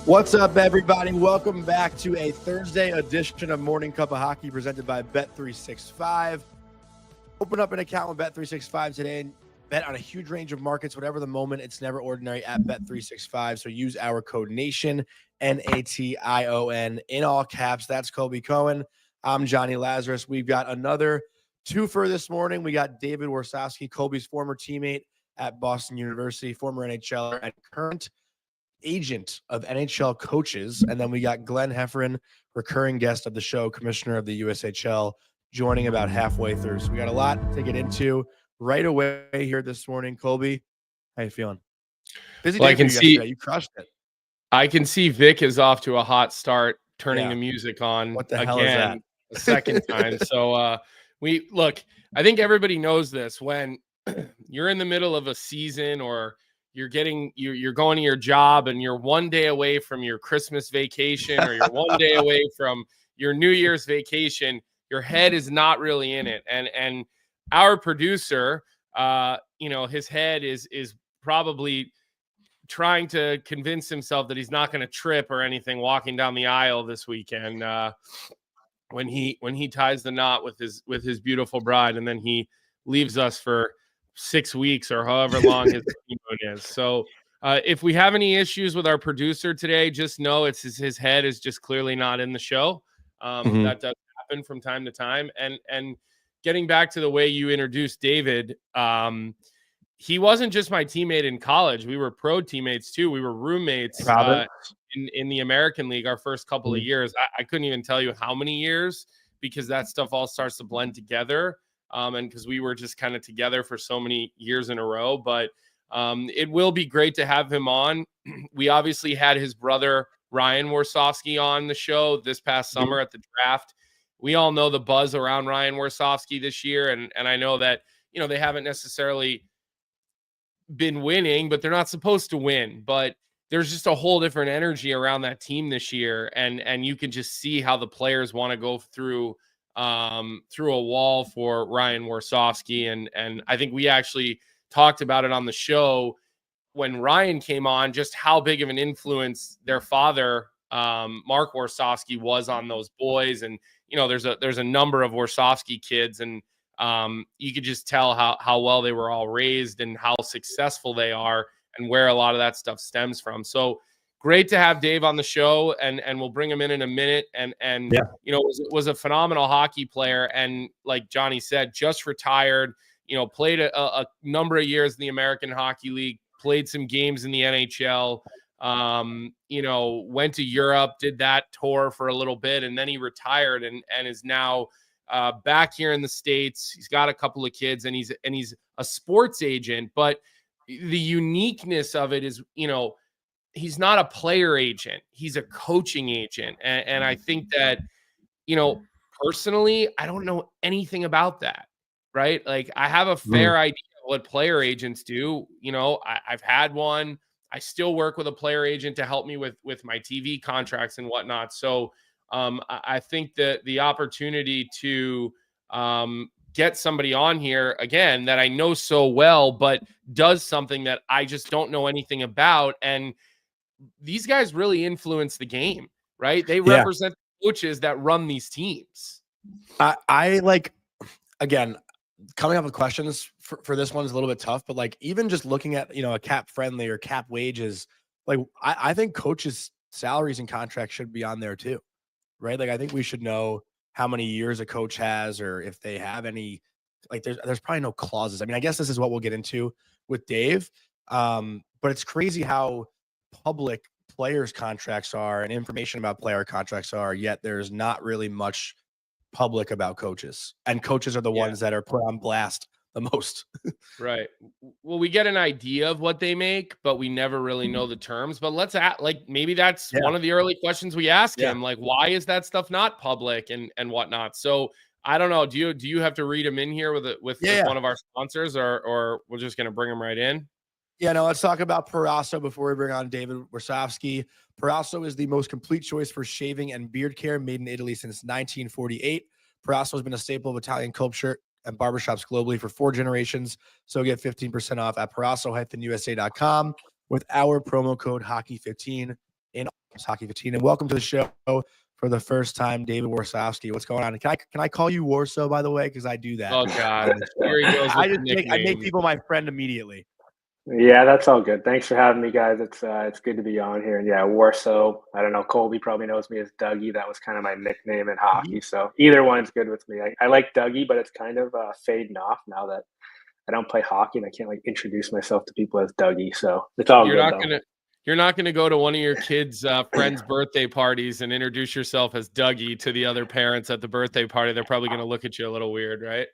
What's up, everybody? Welcome back to a Thursday edition of Morning Cup of Hockey presented by Bet365. Open up an account with Bet365 today and bet on a huge range of markets, whatever the moment. It's never ordinary at Bet365. So use our code NATION, NATION, in all caps. That's Colby Cohen. I'm Jonny Lazarus. We've got another twofer this morning. We got David Warsofsky, Colby's former teammate at Boston University, former NHLer and current agent of NHL coaches. And then we got Glenn Hefferan, recurring guest of the show, commissioner of the USHL, joining about halfway through. So we got a lot to get into right away here this morning. Colby, how you feeling? Busy day for you yesterday. You crushed it. I can see Vic is off to a hot start, turning the music on. What the hell is that? A second time. So I think everybody knows this. When you're in the middle of a season or you're going to your job and you're one day away from your Christmas vacation or you're one day away from your New Year's vacation, your head is not really in it. And our producer, his head is probably trying to convince himself that he's not going to trip or anything walking down the aisle this weekend when he ties the knot with his beautiful bride, and then he leaves us for 6 weeks or however long his honeymoon is. So if we have any issues with our producer today, just know it's his head is just clearly not in the show. That does happen from time to time. And getting back to the way you introduced David, he wasn't just my teammate in college. We were pro teammates too. We were roommates in the American League our first couple of years. I couldn't even tell you how many years, because that stuff all starts to blend together. And because we were just kind of together for so many years in a row. But it will be great to have him on. We obviously had his brother, Ryan Warsofsky, on the show this past summer at the draft. We all know the buzz around Ryan Warsofsky this year. And I know that, they haven't necessarily been winning, but they're not supposed to win. But there's just a whole different energy around that team this year. And you can just see how the players want to go through a wall for Ryan Warsofsky. And I think we actually talked about it on the show when Ryan came on, just how big of an influence their father, Mark Warsofsky, was on those boys. And, there's a number of Warsofsky kids, and you could just tell how well they were all raised and how successful they are and where a lot of that stuff stems from. So great to have Dave on the show, and we'll bring him in a minute. And was a phenomenal hockey player. And like Jonny said, just retired, played a number of years in the American Hockey League, played some games in the NHL, went to Europe, did that tour for a little bit, and then he retired and is now back here in the States. He's got a couple of kids, and he's a sports agent. But the uniqueness of it is, he's not a player agent. He's a coaching agent. And I think that, personally, I don't know anything about that, right? Like, I have a fair idea of what player agents do. I've had one. I still work with a player agent to help me with my TV contracts and whatnot. So I think that the opportunity to get somebody on here again that I know so well, but does something that I just don't know anything about. And these guys really influence the game, right? They represent the coaches that run these teams. I like, again, coming up with questions for this one is a little bit tough, but like, even just looking at, a cap friendly or cap wages, like I think coaches' salaries and contracts should be on there too, right? Like, I think we should know how many years a coach has, or if they have any, like there's probably no clauses. I mean, I guess this is what we'll get into with Dave. But it's crazy how public players' contracts are and information about player contracts are, yet there's not really much public about coaches, and coaches are the ones that are put on blast the most. Right. Well, we get an idea of what they make, but we never really know the terms. But let's maybe that's one of the early questions we ask him, like, why is that stuff not public and whatnot? So I don't know. Do you have to read him in here with one of our sponsors, or we're just going to bring him right in? Yeah, no, let's talk about Proraso before we bring on David Warsofsky. Proraso is the most complete choice for shaving and beard care, made in Italy since 1948. Proraso has been a staple of Italian culture and barbershops globally for 4 generations. So get 15% off at Proraso-USA.com with our promo code Hockey15 in hockey 15. And welcome to the show for the first time, David Warsofsky. What's going on? Can I call you Warso, by the way? Because I do that. Oh God, here he goes. I make people my friend immediately. Yeah, that's all good. Thanks for having me, guys. It's good to be on here. And yeah, Warso. I don't know. Colby probably knows me as Dougie. That was kind of my nickname in hockey. So either one's good with me. I like Dougie, but it's kind of fading off now that I don't play hockey and I can't like introduce myself to people as Dougie. So it's all good. You're not gonna go to one of your kids' friends' birthday parties and introduce yourself as Dougie to the other parents at the birthday party. They're probably gonna look at you a little weird, right?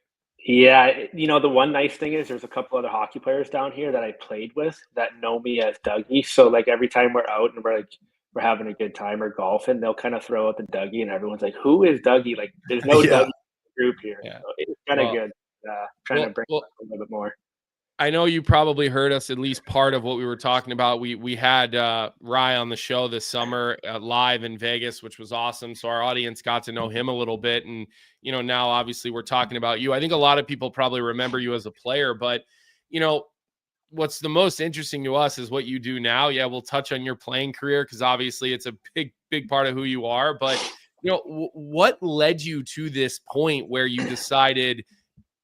Yeah, the one nice thing is there's a couple other hockey players down here that I played with that know me as Dougie. So like every time we're out and we're having a good time or golfing, they'll kind of throw out the Dougie, and everyone's like, "Who is Dougie?" Like, there's no Dougie group here. Yeah. So it's kind of good. Trying to bring it up a little bit more. I know you probably heard us, at least part of what we were talking about. We had Rye on the show this summer live in Vegas, which was awesome. So our audience got to know him a little bit. And, now obviously we're talking about you. I think a lot of people probably remember you as a player, but, what's the most interesting to us is what you do now. Yeah, we'll touch on your playing career because obviously it's a big part of who you are. But, what led you to this point where you decided –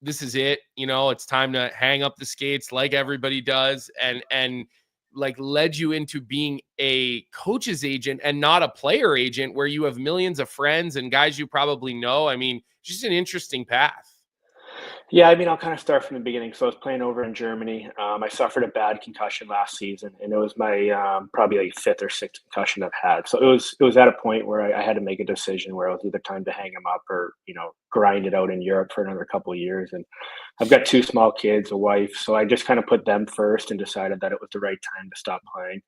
this is it, it's time to hang up the skates like everybody does, and like led you into being a coach's agent and not a player agent where you have millions of friends and guys you probably know. I mean, just an interesting path. Yeah, I mean, I'll kind of start from the beginning. So I was playing over in Germany. I suffered a bad concussion last season, and it was my probably like fifth or sixth concussion I've had. So it was at a point where I had to make a decision where it was either time to hang him up or grind it out in Europe for another couple of years. And I've got two small kids, a wife, so I just kind of put them first and decided that it was the right time to stop playing.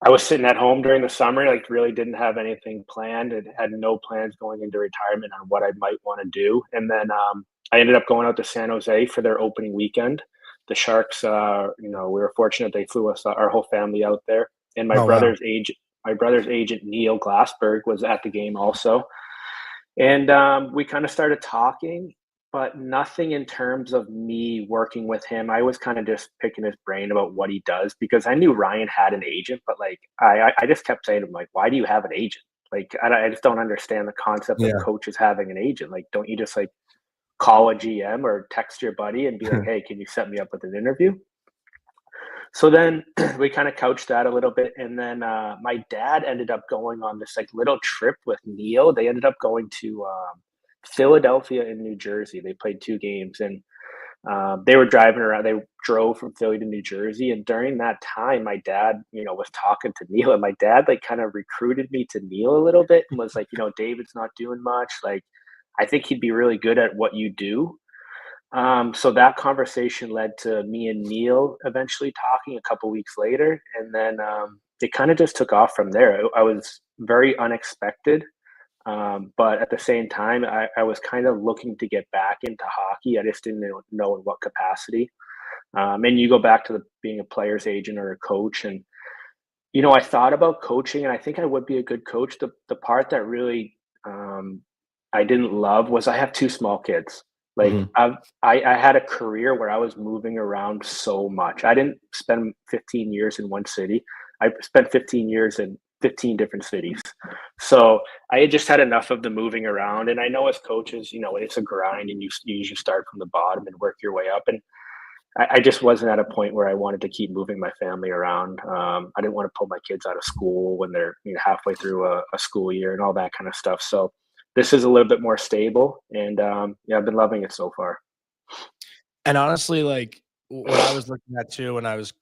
I was sitting at home during the summer, like really didn't have anything planned and had no plans going into retirement on what I might want to do. And then I ended up going out to San Jose for their opening weekend. The Sharks, we were fortunate they flew us, our whole family out there. And my brother's agent, Neil Glassberg, was at the game also. And we kind of started talking, but nothing in terms of me working with him. I was kind of just picking his brain about what he does because I knew Ryan had an agent, but like I just kept saying to him, like, why do you have an agent? Like, I just don't understand the concept of coaches having an agent. Like, don't you just like call a GM or text your buddy and be like, hey, can you set me up with an interview? So then we kind of couched that a little bit. And then my dad ended up going on this like little trip with Neil. They ended up going to Philadelphia and New Jersey. They played 2 games and they were driving around. They drove from Philly to New Jersey. And during that time, my dad, was talking to Neil, and my dad like kind of recruited me to Neil a little bit and was like, David's not doing much. Like, I think he'd be really good at what you do. So that conversation led to me and Neil eventually talking a couple weeks later. And then it kind of just took off from there. I was very unexpected. But at the same time, I was kind of looking to get back into hockey. I just didn't know in what capacity. And you go back to being a player's agent or a coach. And, I thought about coaching, and I think I would be a good coach. The part that really I didn't love was I have 2 small kids. Like I had a career where I was moving around so much. I didn't spend 15 years in one city. I spent 15 years in 15 different cities. So I just had enough of the moving around. And I know as coaches, it's a grind and you usually start from the bottom and work your way up. And I just wasn't at a point where I wanted to keep moving my family around. I didn't want to pull my kids out of school when they're halfway through a school year and all that kind of stuff. So this is a little bit more stable, and I've been loving it so far. And honestly, like what I was looking at too, when I was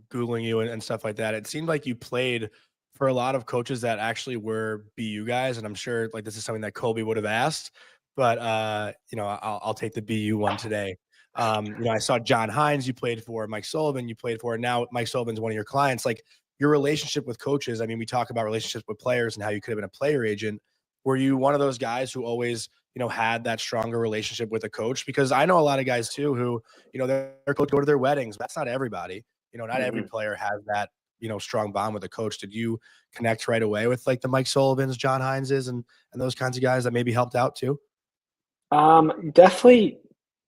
Googling you and stuff like that, it seemed like you played for a lot of coaches that actually were BU guys, and I'm sure like this is something that Colby would have asked, but I'll take the BU one today. I saw John Hines you played for, Mike Sullivan you played for, and now Mike Sullivan's one of your clients. Like your relationship with coaches, I mean, we talk about relationships with players and how you could have been a player agent. Were you one of those guys who always, had that stronger relationship with a coach? Because I know a lot of guys too who, their coach go to their weddings. That's not everybody. Not every player has that, strong bond with a coach. Did you connect right away with like the Mike Sullivans, John Hineses, and those kinds of guys that maybe helped out too? Definitely,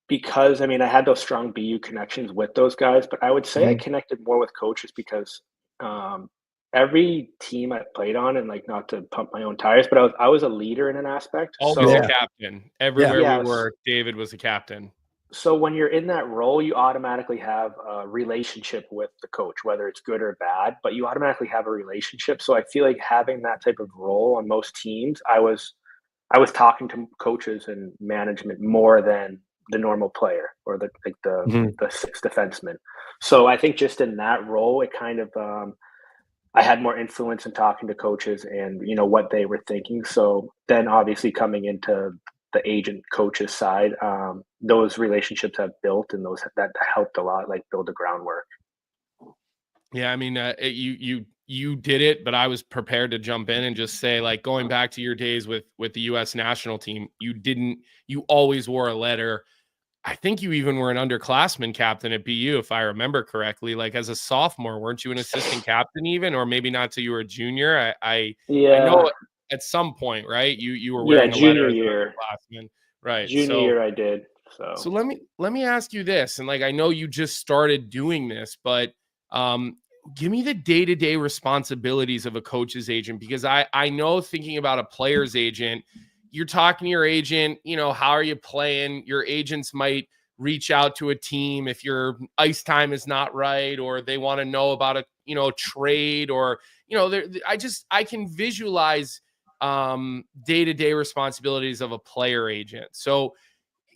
because I had those strong BU connections with those guys, but I would say I connected more with coaches because every team I played on, and like not to pump my own tires, but I was a leader in an aspect. Always So a captain. Everywhere we yes. were, David was a captain. So when you're in that role, you automatically have a relationship with the coach, whether it's good or bad, but you automatically have a relationship. So I feel like having that type of role on most teams, I was talking to coaches and management more than the normal player or the sixth defenseman. So I think just in that role, it kind of I had more influence in talking to coaches and what they were thinking. So then obviously coming into the agent coaches side, those relationships have built, and that helped a lot, like build the groundwork. Yeah, I mean, you did it, but I was prepared to jump in and just say, like, going back to your days with the U.S. national team, you always wore a letter. I think you even were an underclassman captain at BU, if I remember correctly. Like as a sophomore, weren't you an assistant captain even, or maybe not till you were a junior? I know at some point, right? You were wearing a letter as an underclassman, right? Junior year, I did. So let me ask you this, and like I know you just started doing this, but give me the day-to-day responsibilities of a coach's agent, because I know thinking about a player's agent, you're talking to your agent, how are you playing? Your agents might reach out to a team if your ice time is not right, or they want to know about a, trade, or, I can visualize day-to-day responsibilities of a player agent. So,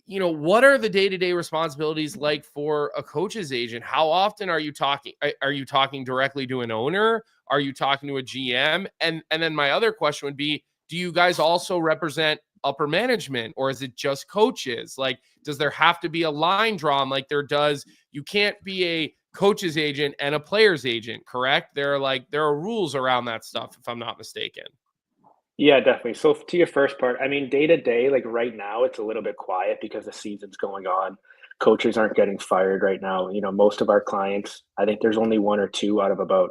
what are the day-to-day responsibilities like for a coach's agent? How often are you talking? Are you talking directly to an owner? Are you talking to a GM? And then my other question would be, do you guys also represent upper management, or is it just coaches? Like, does there have to be a line drawn like there does? You can't be a coach's agent and a player's agent, correct? There are rules around that stuff, if I'm not mistaken. Yeah, definitely. So to your first part, I mean, day to day, like right now, it's a little bit quiet because the season's going on. Coaches aren't getting fired right now. Most of our clients, I think there's only one or two out of about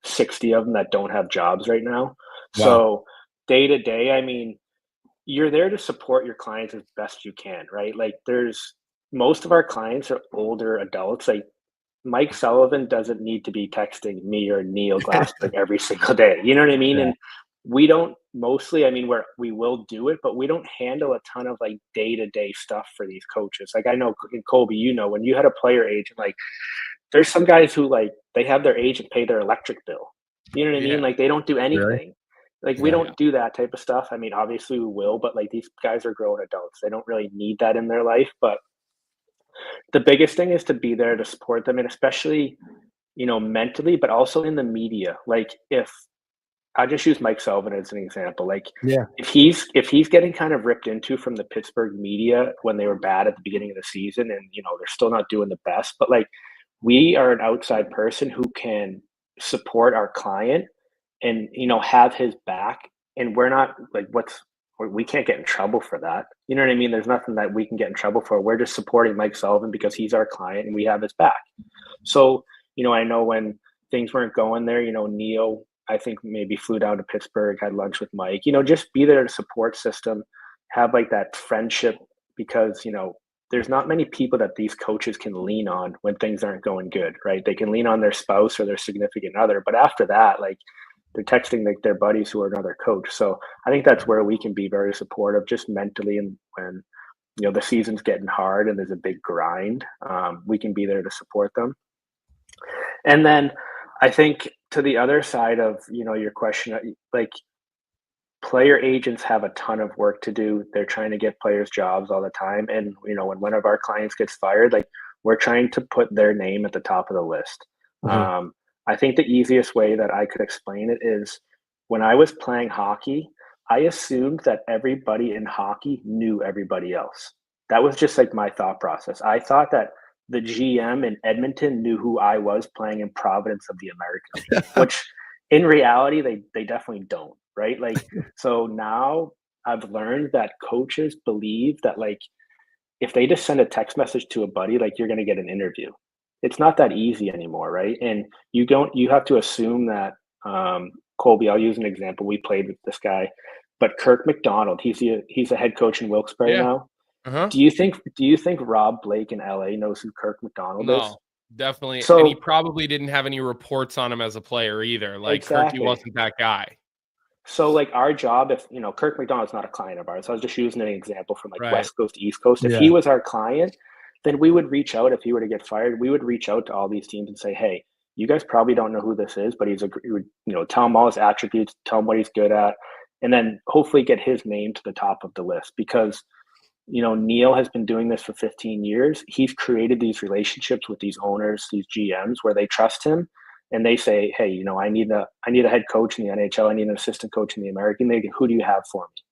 60 of them that don't have jobs right now. Wow. So day to day, I mean, you're there to support your clients as best you can, right? Like most of our clients are older adults. Like Mike Sullivan doesn't need to be texting me or Neil Glassberg every single day. You know what I mean? Yeah. And we don't mostly, I mean, we will do it, but we don't handle a ton of like day-to-day stuff for these coaches. Like I know in Colby, when you had a player agent, like there's some guys who like, they have their agent pay their electric bill. You know what I mean? Like they don't do anything. Really? Like we don't do that type of stuff. I mean, obviously we will, but like these guys are grown adults. They don't really need that in their life. But the biggest thing is to be there to support them, and especially, mentally, but also in the media. Like if I just use Mike Sullivan as an example, like if he's getting kind of ripped into from the Pittsburgh media when they were bad at the beginning of the season, and they're still not doing the best, but like we are an outside person who can support our client and have his back, and we're not like we can't get in trouble for that. You know what I mean? There's nothing that we can get in trouble for. We're just supporting Mike Sullivan because he's our client and we have his back. So, I know when things weren't going there, Neil, I think maybe flew down to Pittsburgh, had lunch with Mike, just be there to support system, have like that friendship, because, there's not many people that these coaches can lean on when things aren't going good, right? They can lean on their spouse or their significant other, but after that, like they're texting like their buddies who are another coach. So I think that's where we can be very supportive, just mentally. And when, the season's getting hard and there's a big grind, we can be there to support them. And then I think to the other side of, your question, like player agents have a ton of work to do. They're trying to get players jobs all the time. And, when one of our clients gets fired, like we're trying to put their name at the top of the list. Mm-hmm. I think the easiest way that I could explain it is when I was playing hockey, I assumed that everybody in hockey knew everybody else. That was just like my thought process. I thought that the GM in Edmonton knew who I was playing in Providence of the American League, which in reality, they definitely don't, right? Like, so now I've learned that coaches believe that like, if they just send a text message to a buddy, like you're going to get an interview. It's not that easy anymore, right? And you have to assume that, Colby, I'll use an example. We played with this guy, but Kirk McDonald, he's a head coach in Wilkes-Barre now. Uh-huh. Do you think Rob Blake in LA knows who Kirk McDonald is? Definitely. So And he probably didn't have any reports on him as a player either. Like exactly. Kirky wasn't that guy. So like our job, if Kirk McDonald's not a client of ours, I was just using an example from like Right. West Coast to East Coast. If he was our client, then we would reach out. If he were to get fired, we would reach out to all these teams and say, hey, you guys probably don't know who this is, but tell him all his attributes, tell him what he's good at, and then hopefully get his name to the top of the list. Because Neil has been doing this for 15 years. He's created these relationships with these owners, these GMs, where they trust him, and they say, "Hey, I need a head coach in the NHL. I need an assistant coach in the American League. Who do you have for me?"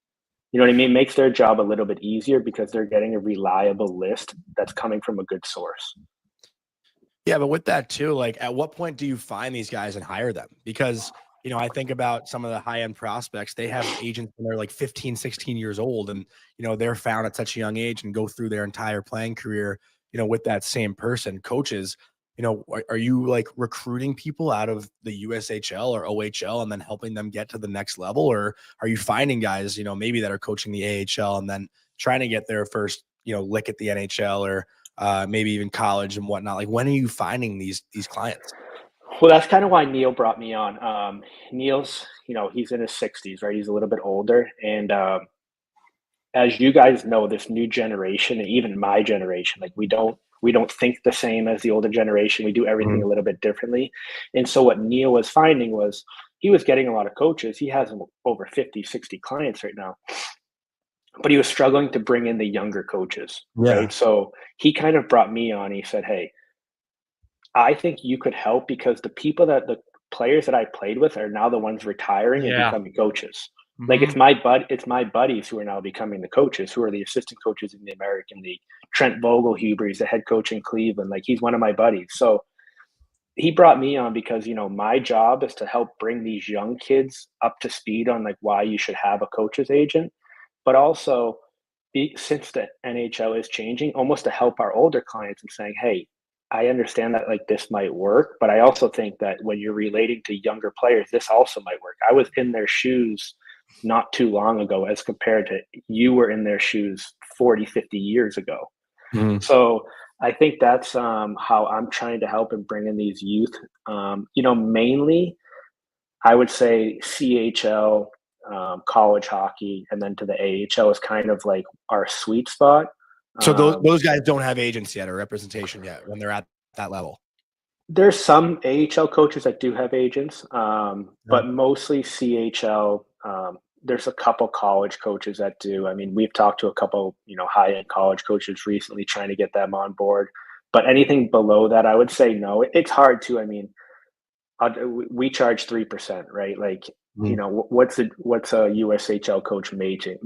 You know what I mean? It makes their job a little bit easier because they're getting a reliable list that's coming from a good source. Yeah, but with that too, like at what point do you find these guys and hire them? Because I think about some of the high-end prospects, they have agents when they're like 15, 16 years old, and they're found at such a young age and go through their entire playing career, with that same person. Coaches, are you like recruiting people out of the USHL or OHL and then helping them get to the next level? Or are you finding guys, maybe that are coaching the AHL and then trying to get their first, lick at the NHL or maybe even college and whatnot? Like, when are you finding these clients? Well, that's kind of why Neil brought me on. Neil's, he's in his 60s, right? He's a little bit older. And as you guys know, this new generation, and even my generation, like we don't think the same as the older generation. We do everything a little bit differently. And so what Neil was finding was he was getting a lot of coaches. He has over 50, 60 clients right now. But he was struggling to bring in the younger coaches, right? So he kind of brought me on. He said, hey, I think you could help because the players that I played with are now the ones retiring and becoming coaches. Like it's my buddies who are now becoming the coaches, who are the assistant coaches in the American League. Trent Vogelhuber, he's the head coach in Cleveland. Like he's one of my buddies. So he brought me on because, my job is to help bring these young kids up to speed on like why you should have a coach's agent, but also since the NHL is changing, almost to help our older clients and saying, hey, I understand that like this might work, but I also think that when you're relating to younger players, this also might work. I was in their shoes not too long ago as compared to you were in their shoes 40, 50 years ago. So I think that's how I'm trying to help and bring in these youth. Mainly I would say CHL, college hockey, and then to the AHL is kind of like our sweet spot. So those guys don't have agents yet or representation yet when they're at that level. There's some AHL coaches that do have agents, but mostly CHL. There's a couple college coaches that do. I mean, we've talked to a couple, high-end college coaches recently trying to get them on board. But anything below that, I would say no. It's hard to. I mean, we charge 3%, right? Like, what's a USHL coach making?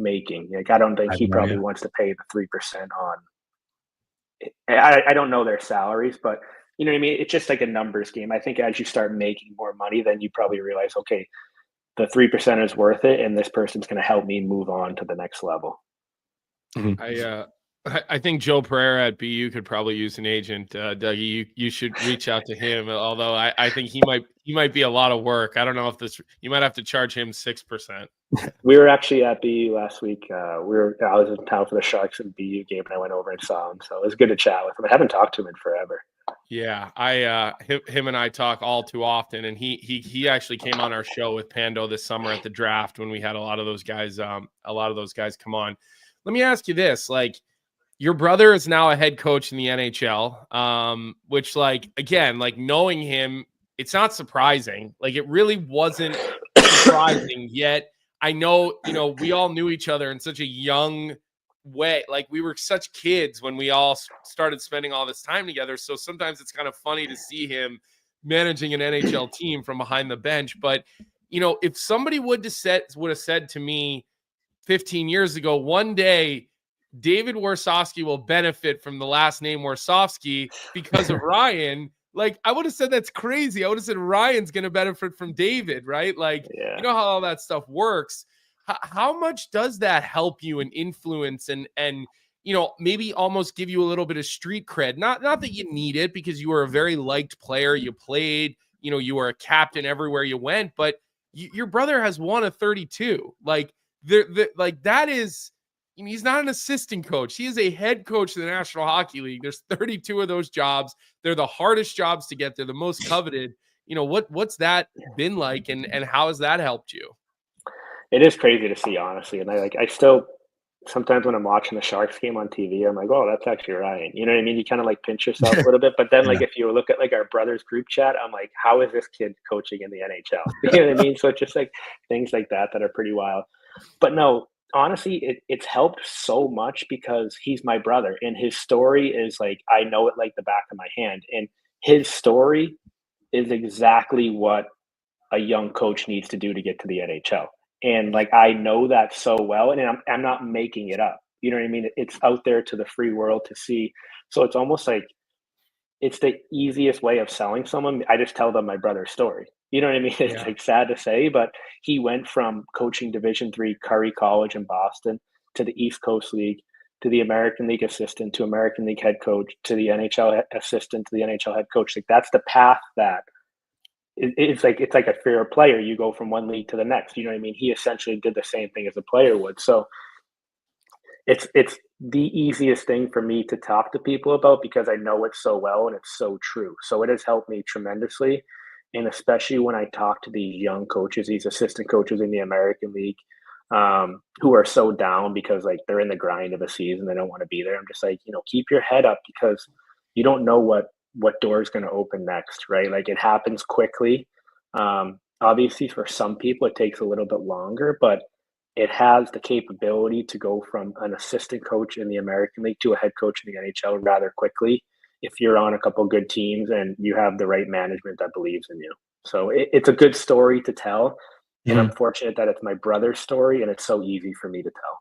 Like, I don't think he probably wants to pay the 3% on. I don't know their salaries, but you know what I mean? It's just like a numbers game. I think as you start making more money, then you probably realize, okay, the 3% is worth it, and this person's going to help me move on to the next level. I think Joe Pereira at BU could probably use an agent. Dougie, you should reach out to him. Although I think he might be a lot of work. I don't know if you might have to charge him 6%. We were actually at BU last week. I was in town for the Sharks and BU game, and I went over and saw him. So it was good to chat with him. I haven't talked to him in forever. Yeah, him and I talk all too often, and he actually came on our show with Pando this summer at the draft when we had a lot of those guys come on. Let me ask you this, like, your brother is now a head coach in the NHL, which, like, again, like, knowing him, it's not surprising. Like, it really wasn't surprising yet. I know, we all knew each other in such a young way. Like, we were such kids when we all started spending all this time together. So sometimes it's kind of funny to see him managing an NHL team from behind the bench. But, if somebody would have said to me 15 years ago, one day David Warsofsky will benefit from the last name Warsofsky because of Ryan, like, I would have said that's crazy. I would have said Ryan's going to benefit from David, right? Like, you know how all that stuff works. How much does that help you and influence and maybe almost give you a little bit of street cred? Not that you need it because you were a very liked player. You played, you were a captain everywhere you went, but your brother has won a 32. Like, like that is, he's not an assistant coach. He is a head coach of the National Hockey League. There's 32 of those jobs. They're the hardest jobs to get. They're the most coveted. What's that been like, and how has that helped you? It is crazy to see, honestly. And I still, sometimes when I'm watching the Sharks game on TV, I'm like, oh, that's actually Ryan. You know what I mean? You kind of like pinch yourself a little bit. But then, like, if you look at like our brothers group chat, I'm like, how is this kid coaching in the NHL? You know what I mean? So it's just like things like that are pretty wild. But no, honestly, it's helped so much because he's my brother, and his story is like, I know it like the back of my hand. And his story is exactly what a young coach needs to do to get to the NHL. And like, I know that so well, and I'm not making it up. You know what I mean? It's out there to the free world to see. So it's almost like it's the easiest way of selling someone. I just tell them my brother's story. You know what I mean? It's like sad to say, but he went from coaching Division III Curry College in Boston to the East Coast League, to the American League assistant, to American League head coach, to the NHL assistant, to the NHL head coach. Like, that's the path that it's like a fair player. You go from one league to the next. You know what I mean? He essentially did the same thing as a player would. So it's the easiest thing for me to talk to people about because I know it so well and it's so true. So it has helped me tremendously. And especially when I talk to these young coaches, these assistant coaches in the American League, who are so down because like they're in the grind of a season, they don't want to be there. I'm just like, keep your head up because you don't know what door is going to open next, right? Like, it happens quickly. Obviously, for some people, it takes a little bit longer, but it has the capability to go from an assistant coach in the American League to a head coach in the NHL rather quickly if you're on a couple good teams and you have the right management that believes in you. So it's a good story to tell. And I'm fortunate that it's my brother's story and it's so easy for me to tell.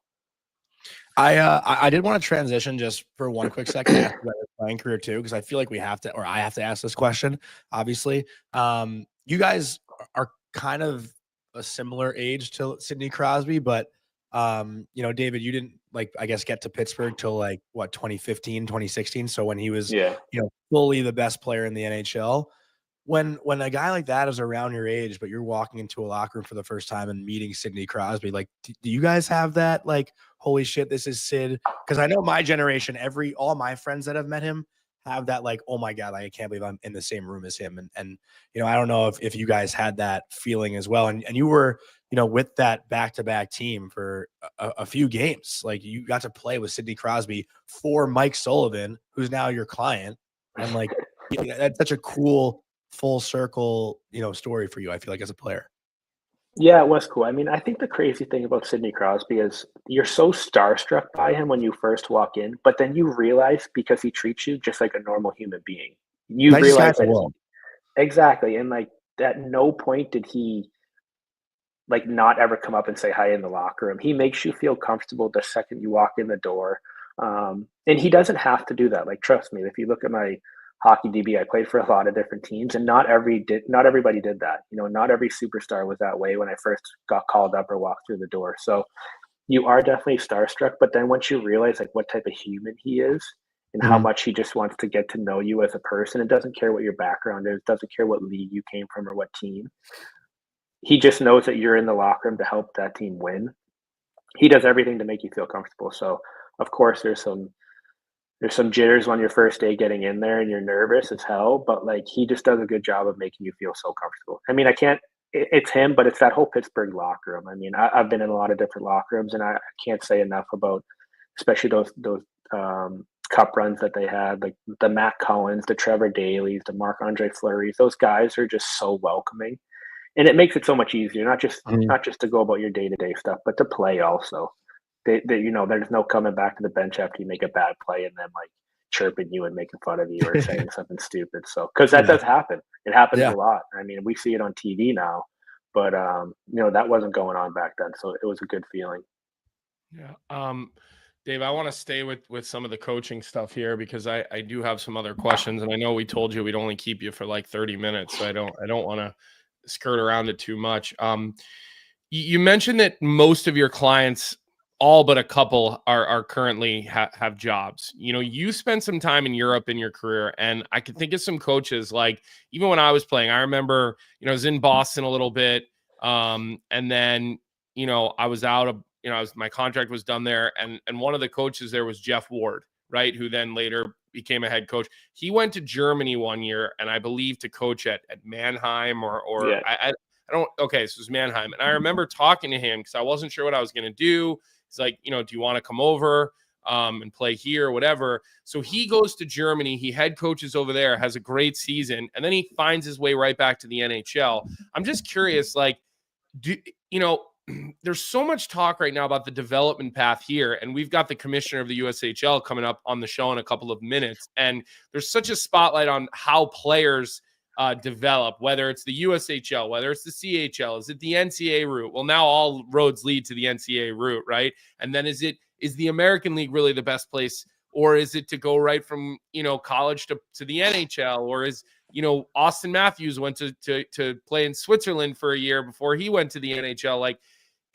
I did want to transition just for one quick second after your playing career too, because I feel like I have to ask this question. Obviously, you guys are kind of a similar age to Sidney Crosby, but David, you didn't I guess get to Pittsburgh till 2015, 2016. So when he was fully the best player in the NHL. When a guy like that is around your age, but you're walking into a locker room for the first time and meeting Sidney Crosby, do you guys have that holy shit, this is Sid? Because I know my generation, all my friends that have met him have that oh my God, I can't believe I'm in the same room as him. And I don't know if you guys had that feeling as well. And you were, with that back-to-back team for a few games. You got to play with Sidney Crosby for Mike Sullivan, who's now your client. And that's such a cool full circle, story for you, I feel like, as a player. Yeah, it was cool. I mean, I think the crazy thing about Sidney Crosby is you're so starstruck by him when you first walk in, but then you realize because he treats you just like a normal human being. You realize that exactly. And at no point did he not ever come up and say hi in the locker room. He makes you feel comfortable the second you walk in the door. And he doesn't have to do that. Trust me, if you look at my hockey DB, I played for a lot of different teams, and not everybody did that. Not every superstar was that way when I first got called up or walked through the door. So you are definitely starstruck, but then once you realize what type of human he is and how much he just wants to get to know you as a person, it doesn't care what your background is, doesn't care what league you came from or what team. He just knows that you're in the locker room to help that team win. He does everything to make you feel comfortable. So of course there's some jitters on your first day getting in there and you're nervous as hell, but he just does a good job of making you feel so comfortable. I mean, it's him, but it's that whole Pittsburgh locker room. I mean, I've been in a lot of different locker rooms and I can't say enough about, especially those cup runs that they had, the Matt Collins, the Trevor Daly's, the Marc-Andre Fleury's. Those guys are just so welcoming. And it makes it so much easier, not just to go about your day-to-day stuff, but to play also. There's no coming back to the bench after you make a bad play and then chirping you and making fun of you or saying something stupid. So, because that does happen. It happens a lot. I mean, we see it on TV now, but that wasn't going on back then. So it was a good feeling. Yeah. Dave, I want to stay with some of the coaching stuff here because I do have some other questions, and I know we told you we'd only keep you for 30 minutes. So I don't want to skirt around it too much. You mentioned that most of your clients, all but a couple, are currently have jobs. You spent some time in Europe in your career, and I can think of some coaches, even when I was playing, I remember, I was in Boston a little bit. And then, I was out my contract was done there, and one of the coaches there was Jeff Ward, right, who then later became a head coach. He went to Germany one year, and I believe to coach at Mannheim or Yeah. I don't. Okay, so it was Mannheim, and I remember talking to him because I wasn't sure what I was going to do. He's like, do you want to come over and play here or whatever? So he goes to Germany. He head coaches over there, has a great season, and then he finds his way right back to the NHL. I'm just curious, like, there's so much talk right now about the development path here, and we've got the commissioner of the USHL coming up on the show in a couple of minutes, and there's such a spotlight on how players develop, whether it's the USHL, whether it's the CHL, is it the NCAA route? Well, now all roads lead to the NCAA route, right? And then is the American League really the best place, or is it to go right from college to the NHL, or is Austin Matthews went to play in Switzerland for a year before he went to the NHL? Like,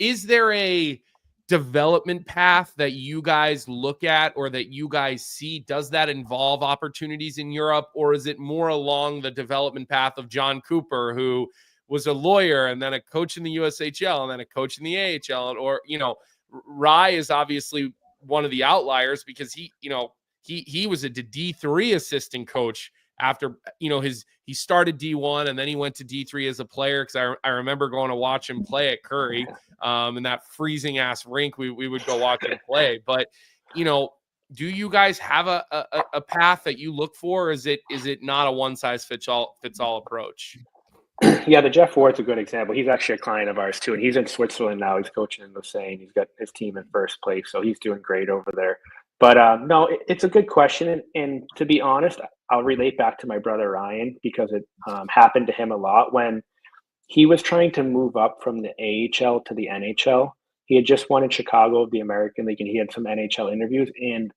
is there a development path that you guys look at or that you guys see? Does that involve opportunities in Europe, or is it more along the development path of John Cooper, who was a lawyer and then a coach in the USHL and then a coach in the AHL? Or, Rye is obviously one of the outliers because he was a D3 assistant coach after, he started D1 and then he went to D3 as a player. Cause I remember going to watch him play at Curry in that freezing ass rink. We would go watch him play, but do you guys have a path that you look for? Or is it not a one size fits all approach? Yeah, the Jeff Ward's a good example. He's actually a client of ours too, and he's in Switzerland now. He's coaching in Lausanne. He's got his team in first place, so he's doing great over there. But no, it's a good question, and to be honest, I'll relate back to my brother Ryan because it happened to him a lot when he was trying to move up from the AHL to the NHL. He had just won in Chicago the American League, and he had some NHL interviews, and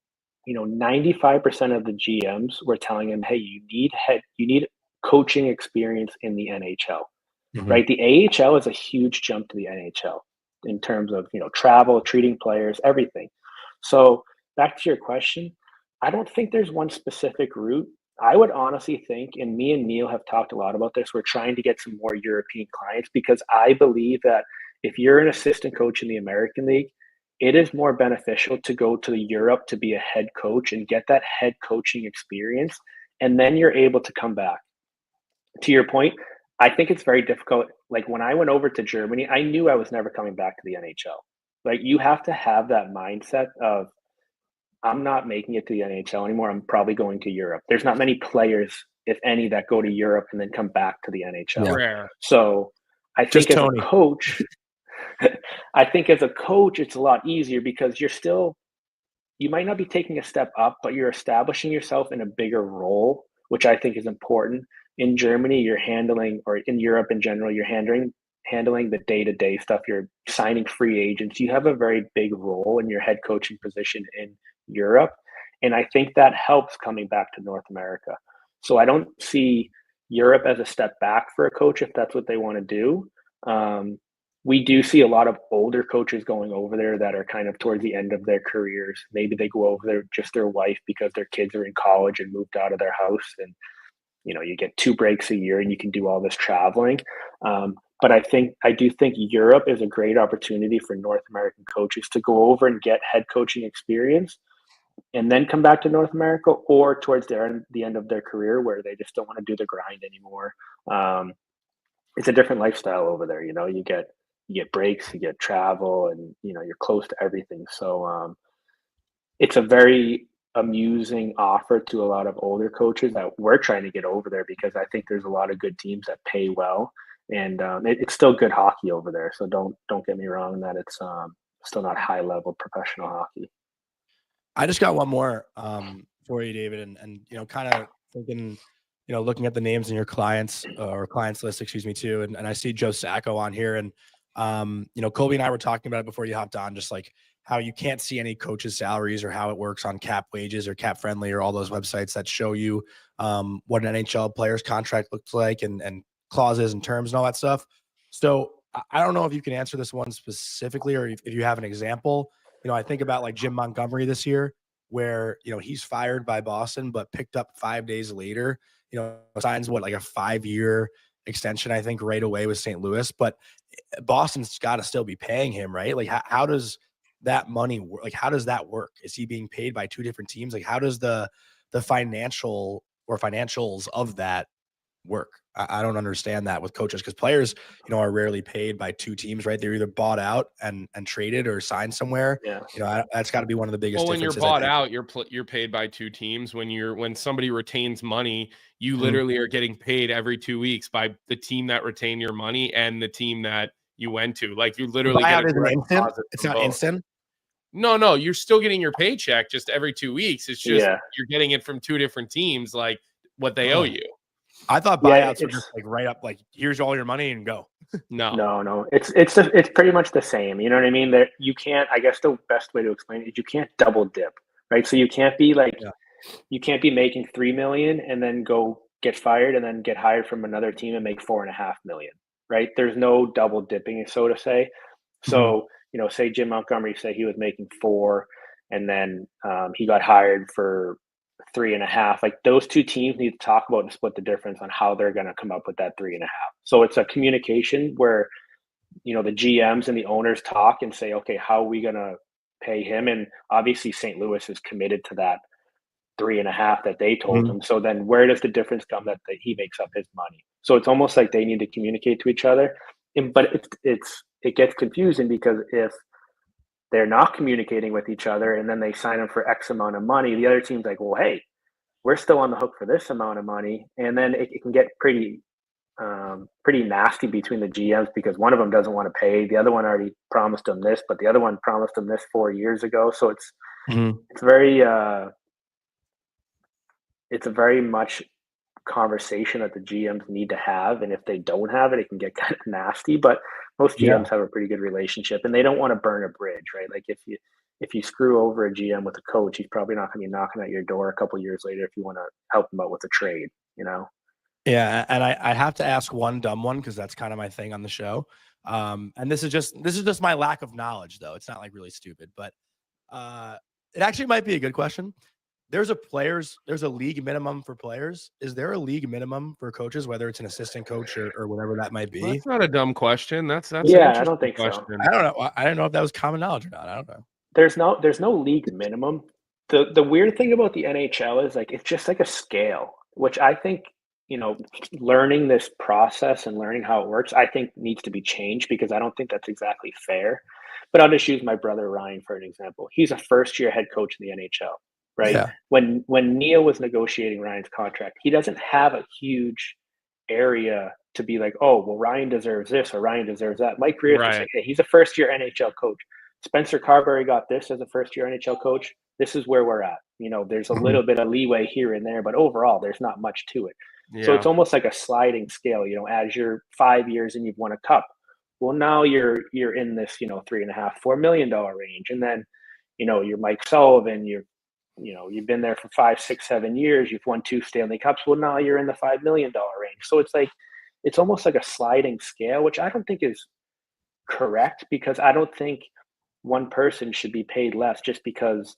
95% of the GMs were telling him, "Hey, you need coaching experience in the NHL." Mm-hmm. Right? The AHL is a huge jump to the NHL in terms of travel, treating players, everything. So back to your question, I don't think there's one specific route. I would honestly think, and me and Neil have talked a lot about this, we're trying to get some more European clients because I believe that if you're an assistant coach in the American League, it is more beneficial to go to Europe to be a head coach and get that head coaching experience, and then you're able to come back. To your point, I think it's very difficult. Like when I went over to Germany, I knew I was never coming back to the NHL. Like you have to have that mindset of, I'm not making it to the NHL anymore. I'm probably going to Europe. There's not many players, if any, that go to Europe and then come back to the NHL. Yeah. Rare. So I think a coach, it's a lot easier because you might not be taking a step up, but you're establishing yourself in a bigger role, which I think is important. In Germany, you're handling, or in Europe in general, you're handling the day-to-day stuff. You're signing free agents. You have a very big role in your head coaching position in Europe. And I think that helps coming back to North America. So I don't see Europe as a step back for a coach if that's what they want to do. We do see a lot of older coaches going over there that are kind of towards the end of their careers. Maybe they go over there just their wife because their kids are in college and moved out of their house. And, you get 2 breaks a year and you can do all this traveling. But I do think Europe is a great opportunity for North American coaches to go over and get head coaching experience and then come back to North America, or towards the end of their career where they just don't want to do the grind anymore. It's a different lifestyle over there. You get breaks, you get travel, and you're close to everything. So it's a very amusing offer to a lot of older coaches that we're trying to get over there because I think there's a lot of good teams that pay well. And it's still good hockey over there. So don't get me wrong that it's still not high level professional hockey. I just got one more for you, David, and kind of thinking, looking at the names in your clients or clients list, too. And I see Joe Sacco on here, and Colby and I were talking about it before you hopped on, just like how you can't see any coaches' salaries or how it works on Cap Wages or Cap Friendly or all those websites that show you what an NHL player's contract looks like and clauses and terms and all that stuff. So I don't know if you can answer this one specifically or if you have an example. I think about like Jim Montgomery this year where, he's fired by Boston, but picked up 5 days later, signs like a 5-year extension, I think, right away with St. Louis, but Boston's got to still be paying him, right? Like, how does that money work? Like, how does that work? Is he being paid by two different teams? Like, how does the financial or financials of that work? I don't understand that with coaches, because players, are rarely paid by two teams, right? They're either bought out and traded or signed somewhere. Yeah. That's got to be one of the biggest Well, when you're differences. bought out, you're paid by two teams. When somebody retains money, you literally are getting paid every 2 weeks by the team that retained your money and the team that you went to. Like, you literally get a direct deposit. It's not instant. No, you're still getting your paycheck just every 2 weeks. It's just you're getting it from two different teams, like what they owe you. I thought buyouts were just like right up, like, here's all your money and go. No. It's pretty much the same. You know what I mean? That you can't. I guess the best way to explain it is you can't double dip, right? So you can't be like, you can't be making $3 million and then go get fired and then get hired from another team and make $4.5 million, right? There's no double dipping, so to say. So say Jim Montgomery, say he was making 4, and then he got hired for 3.5. Like, those two teams need to talk about and split the difference on how they're going to come up with that 3.5. So it's a communication where, the GMs and the owners talk and say, okay, how are we going to pay him? And obviously St. Louis is committed to that 3.5 that they told him. So then where does the difference come that he makes up his money? So it's almost like they need to communicate to each other. But it gets confusing, because if they're not communicating with each other and then they sign them for X amount of money, the other team's like, well, hey, we're still on the hook for this amount of money. And then it can get pretty nasty between the GMs, because one of them doesn't want to pay. The other one already promised them this, but the other one promised them this 4 years ago. So it's a very much conversation that the GMs need to have. And if they don't have it, it can get kind of nasty, but most GMs have a pretty good relationship, and they don't want to burn a bridge, right? Like, if you screw over a GM with a coach, he's probably not going to be knocking at your door a couple of years later if you want to help him out with a trade, Yeah, and I have to ask one dumb one, because that's kind of my thing on the show. And this is just my lack of knowledge, though. It's not like really stupid, but it actually might be a good question. There's a league minimum for players. Is there a league minimum for coaches, whether it's an assistant coach or whatever that might be? Well, that's not a dumb question. That's I don't think question. so. I don't know. I don't know if that was common knowledge or not. I don't know. There's no league minimum. The weird thing about the NHL is, like, it's just like a scale, which I think, learning this process and learning how it works, I think needs to be changed, because I don't think that's exactly fair. But I'll just use my brother Ryan for an example. He's a first-year head coach in the NHL. Right. Yeah. When Neil was negotiating Ryan's contract, he doesn't have a huge area to be like, oh, well, Ryan deserves this or Ryan deserves that. Mike Greer is like, hey, he's a first-year NHL coach. Spencer Carberry got this as a first-year NHL coach. This is where we're at. There's a little bit of leeway here and there, but overall, there's not much to it. Yeah. So it's almost like a sliding scale. As you're 5 years and you've won a cup, well, now you're in this, $3.5-4 million range, and then, you're Mike Sullivan, you've been there for 5, 6, 7 years. You've won 2 Stanley Cups. Well, now you're in the $5 million range. So it's almost like a sliding scale, which I don't think is correct, because I don't think one person should be paid less just because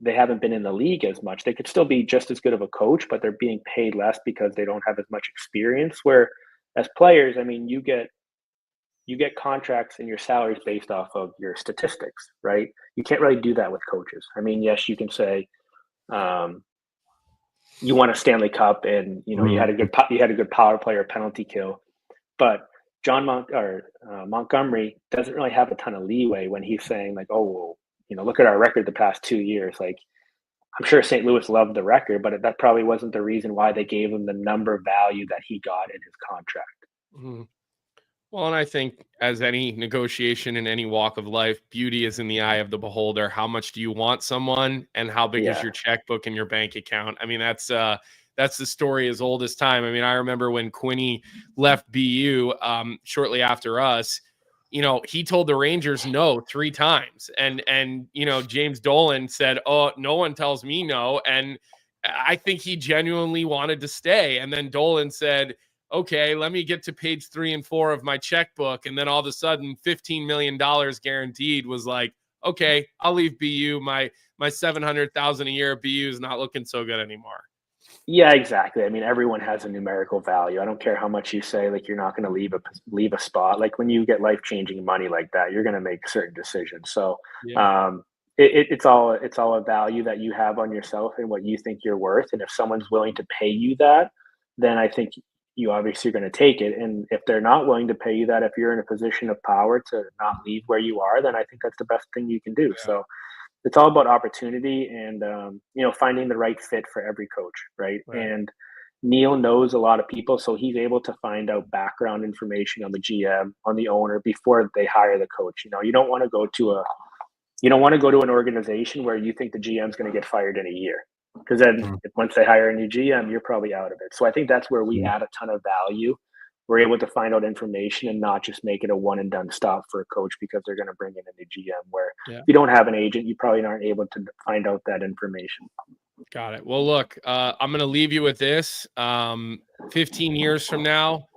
they haven't been in the league as much. They could still be just as good of a coach, but they're being paid less because they don't have as much experience. Where as players, I mean, you get contracts and your salaries based off of your statistics, right? You can't really do that with coaches. I mean, yes, you can say you won a Stanley Cup and you had a good power play or penalty kill, but Montgomery doesn't really have a ton of leeway when he's saying like, oh, well, look at our record the past 2 years. Like, I'm sure St. Louis loved the record, but that probably wasn't the reason why they gave him the number value that he got in his contract. Mm-hmm. Well, and I think as any negotiation in any walk of life, beauty is in the eye of the beholder. How much do you want someone, and how big is your checkbook and your bank account? I mean, that's the story as old as time. I mean, I remember when Quinny left BU shortly after us, he told the Rangers no 3 times. And James Dolan said, oh, no one tells me no. And I think he genuinely wanted to stay. And then Dolan said, okay, let me get to page 3 and 4 of my checkbook. And then all of a sudden $15 million guaranteed was like, okay, I'll leave BU. My $700,000 a year at BU is not looking so good anymore. Yeah, exactly. I mean, everyone has a numerical value. I don't care how much you say, like, you're not going to leave a spot. Like, when you get life-changing money like that, you're going to make certain decisions. So, Yeah. um, it's all a value that you have on yourself and what you think you're worth. And if someone's willing to pay you that, then I think you obviously are going to take it. And if they're not willing to pay you that, if you're in a position of power to not leave where you are, then I think that's the best thing you can do. Yeah. So it's all about opportunity and finding the right fit for every coach, right? And Neil knows a lot of people, so he's able to find out background information on the GM, on the owner before they hire the coach. You don't want to go to an organization where you think the GM is going to get fired in a year, because then once they hire a new GM, you're probably out of it. So I think that's where we add a ton of value. We're able to find out information and not just make it a one and done stop for a coach because they're going to bring in a new GM, where if you don't have an agent, you probably aren't able to find out that information. Got it. Well, look, I'm going to leave you with this. 15 years from now,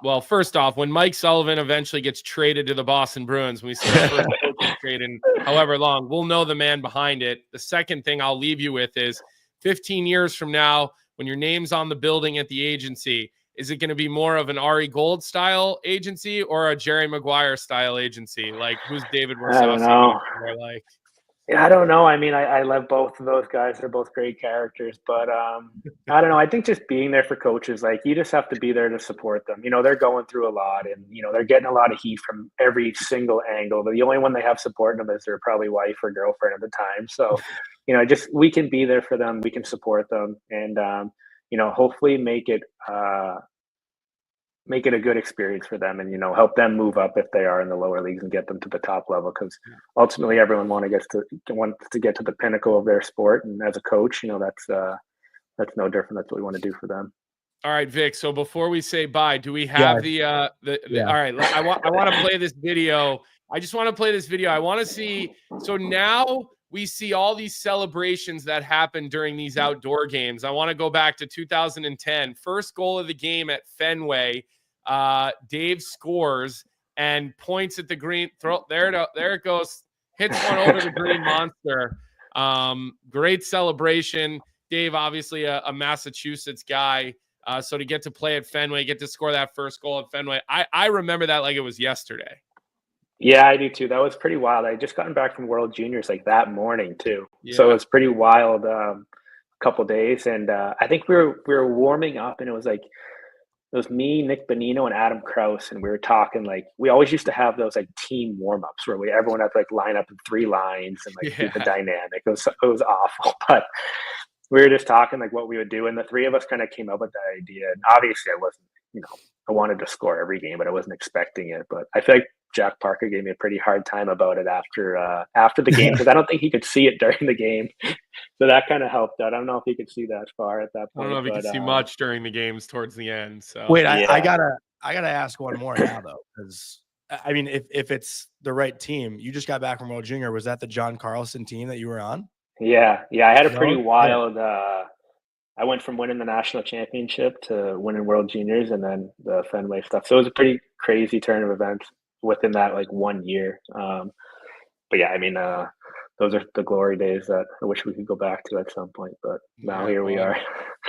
well, first off, when Mike Sullivan eventually gets traded to the Boston Bruins, when we see the first coaching trade in however long, we'll know the man behind it. The second thing I'll leave you with is 15 years from now, when your name's on the building at the agency, is it going to be more of an Ari Gold style agency or a Jerry Maguire style agency? Like, who's David Warsofsky? I don't know. Like, yeah, I don't know. I mean, I love both of those guys. They're both great characters, but I don't know. I think just being there for coaches, like, you just have to be there to support them. They're going through a lot, and they're getting a lot of heat from every single angle. But the only one they have supporting them is their probably wife or girlfriend at the time. So, just we can be there for them. We can support them, and hopefully make it a good experience for them, and help them move up if they are in the lower leagues and get them to the top level, because ultimately everyone wants to get to the pinnacle of their sport, and as a coach, that's no different. That's what we want to do for them. All right, Vic, so before we say bye, do we have all right, I want to play this video. I just want to play this video. I want to see, so now we see all these celebrations that happen during these outdoor games. I want to go back to 2010, first goal of the game at Fenway. Dave scores and points at the green. There it goes. Hits one over the green monster. Great celebration. Dave, obviously a Massachusetts guy. So to get to play at Fenway, get to score that first goal at Fenway. I remember that like it was yesterday. Yeah, I do too. That was pretty wild. I had just gotten back from World Juniors like that morning too. Yeah. So it was pretty wild couple days. And I think we were warming up, and it was me, Nick Bonino, and Adam Krause, and we were talking, like, we always used to have those like team warm-ups where everyone had to like line up in 3 lines and like do the dynamic. It was awful, but we were just talking like what we would do, and the three of us kind of came up with that idea. And obviously I wasn't, I wanted to score every game, but I wasn't expecting it. But I feel like Jack Parker gave me a pretty hard time about it after the game, because I don't think he could see it during the game. So that kind of helped out. I don't know if he could see that far at that point. I don't know if he could see much during the games towards the end. So wait, I gotta ask one more now though, because I mean, if it's the right team, you just got back from World Junior. Was that the John Carlson team that you were on? Yeah. I had a pretty wild. I went from winning the national championship to winning World Juniors and then the Fenway stuff. So it was a pretty crazy turn of events within that like 1 year. But yeah, I mean, those are the glory days that I wish we could go back to at some point. But now here we are.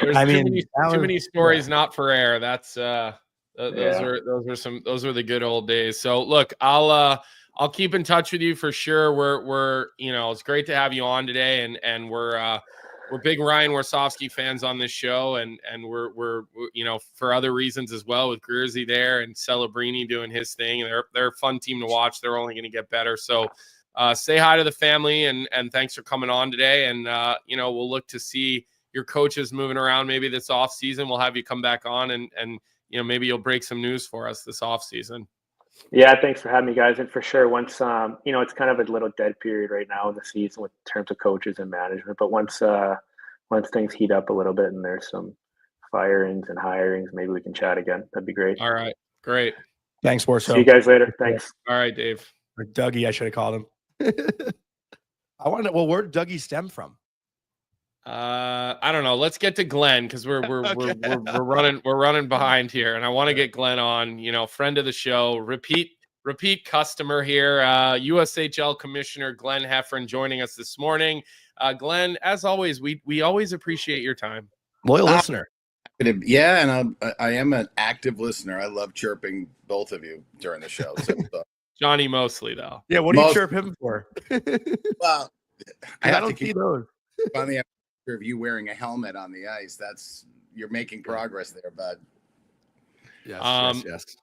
There's too many stories not for air. That's those are the good old days. So look, I'll keep in touch with you for sure. We're it's great to have you on today, and we're big Ryan Warsofsky fans on this show, and we're for other reasons as well, with Greerzy there and Celebrini doing his thing. They're a fun team to watch. They're only going to get better. So say hi to the family, and thanks for coming on today. And we'll look to see your coaches moving around maybe this off season. We'll have you come back on, and maybe you'll break some news for us this off season. Yeah, thanks for having me, guys. And for sure, once it's kind of a little dead period right now in the season with terms of coaches and management. But once things heat up a little bit and there's some firings and hirings, maybe we can chat again. That'd be great. All right, great. Thanks, Warso. See you guys later. Thanks. All right, Dave. Or Dougie, I should have called him. I want to know, well, where did Dougie stem from? I don't know. Let's get to Glenn, because we're running behind here, and I want to get Glenn on. Friend of the show, repeat customer here. USHL Commissioner Glenn Hefferan joining us this morning. Glenn, as always, we always appreciate your time. Loyal listener. Yeah, and I am an active listener. I love chirping both of you during the show. So, Johnny mostly, though. Yeah, what do you chirp him for? Well, I don't see those. On the picture of you wearing a helmet on the ice, you're making progress there, bud. Yes.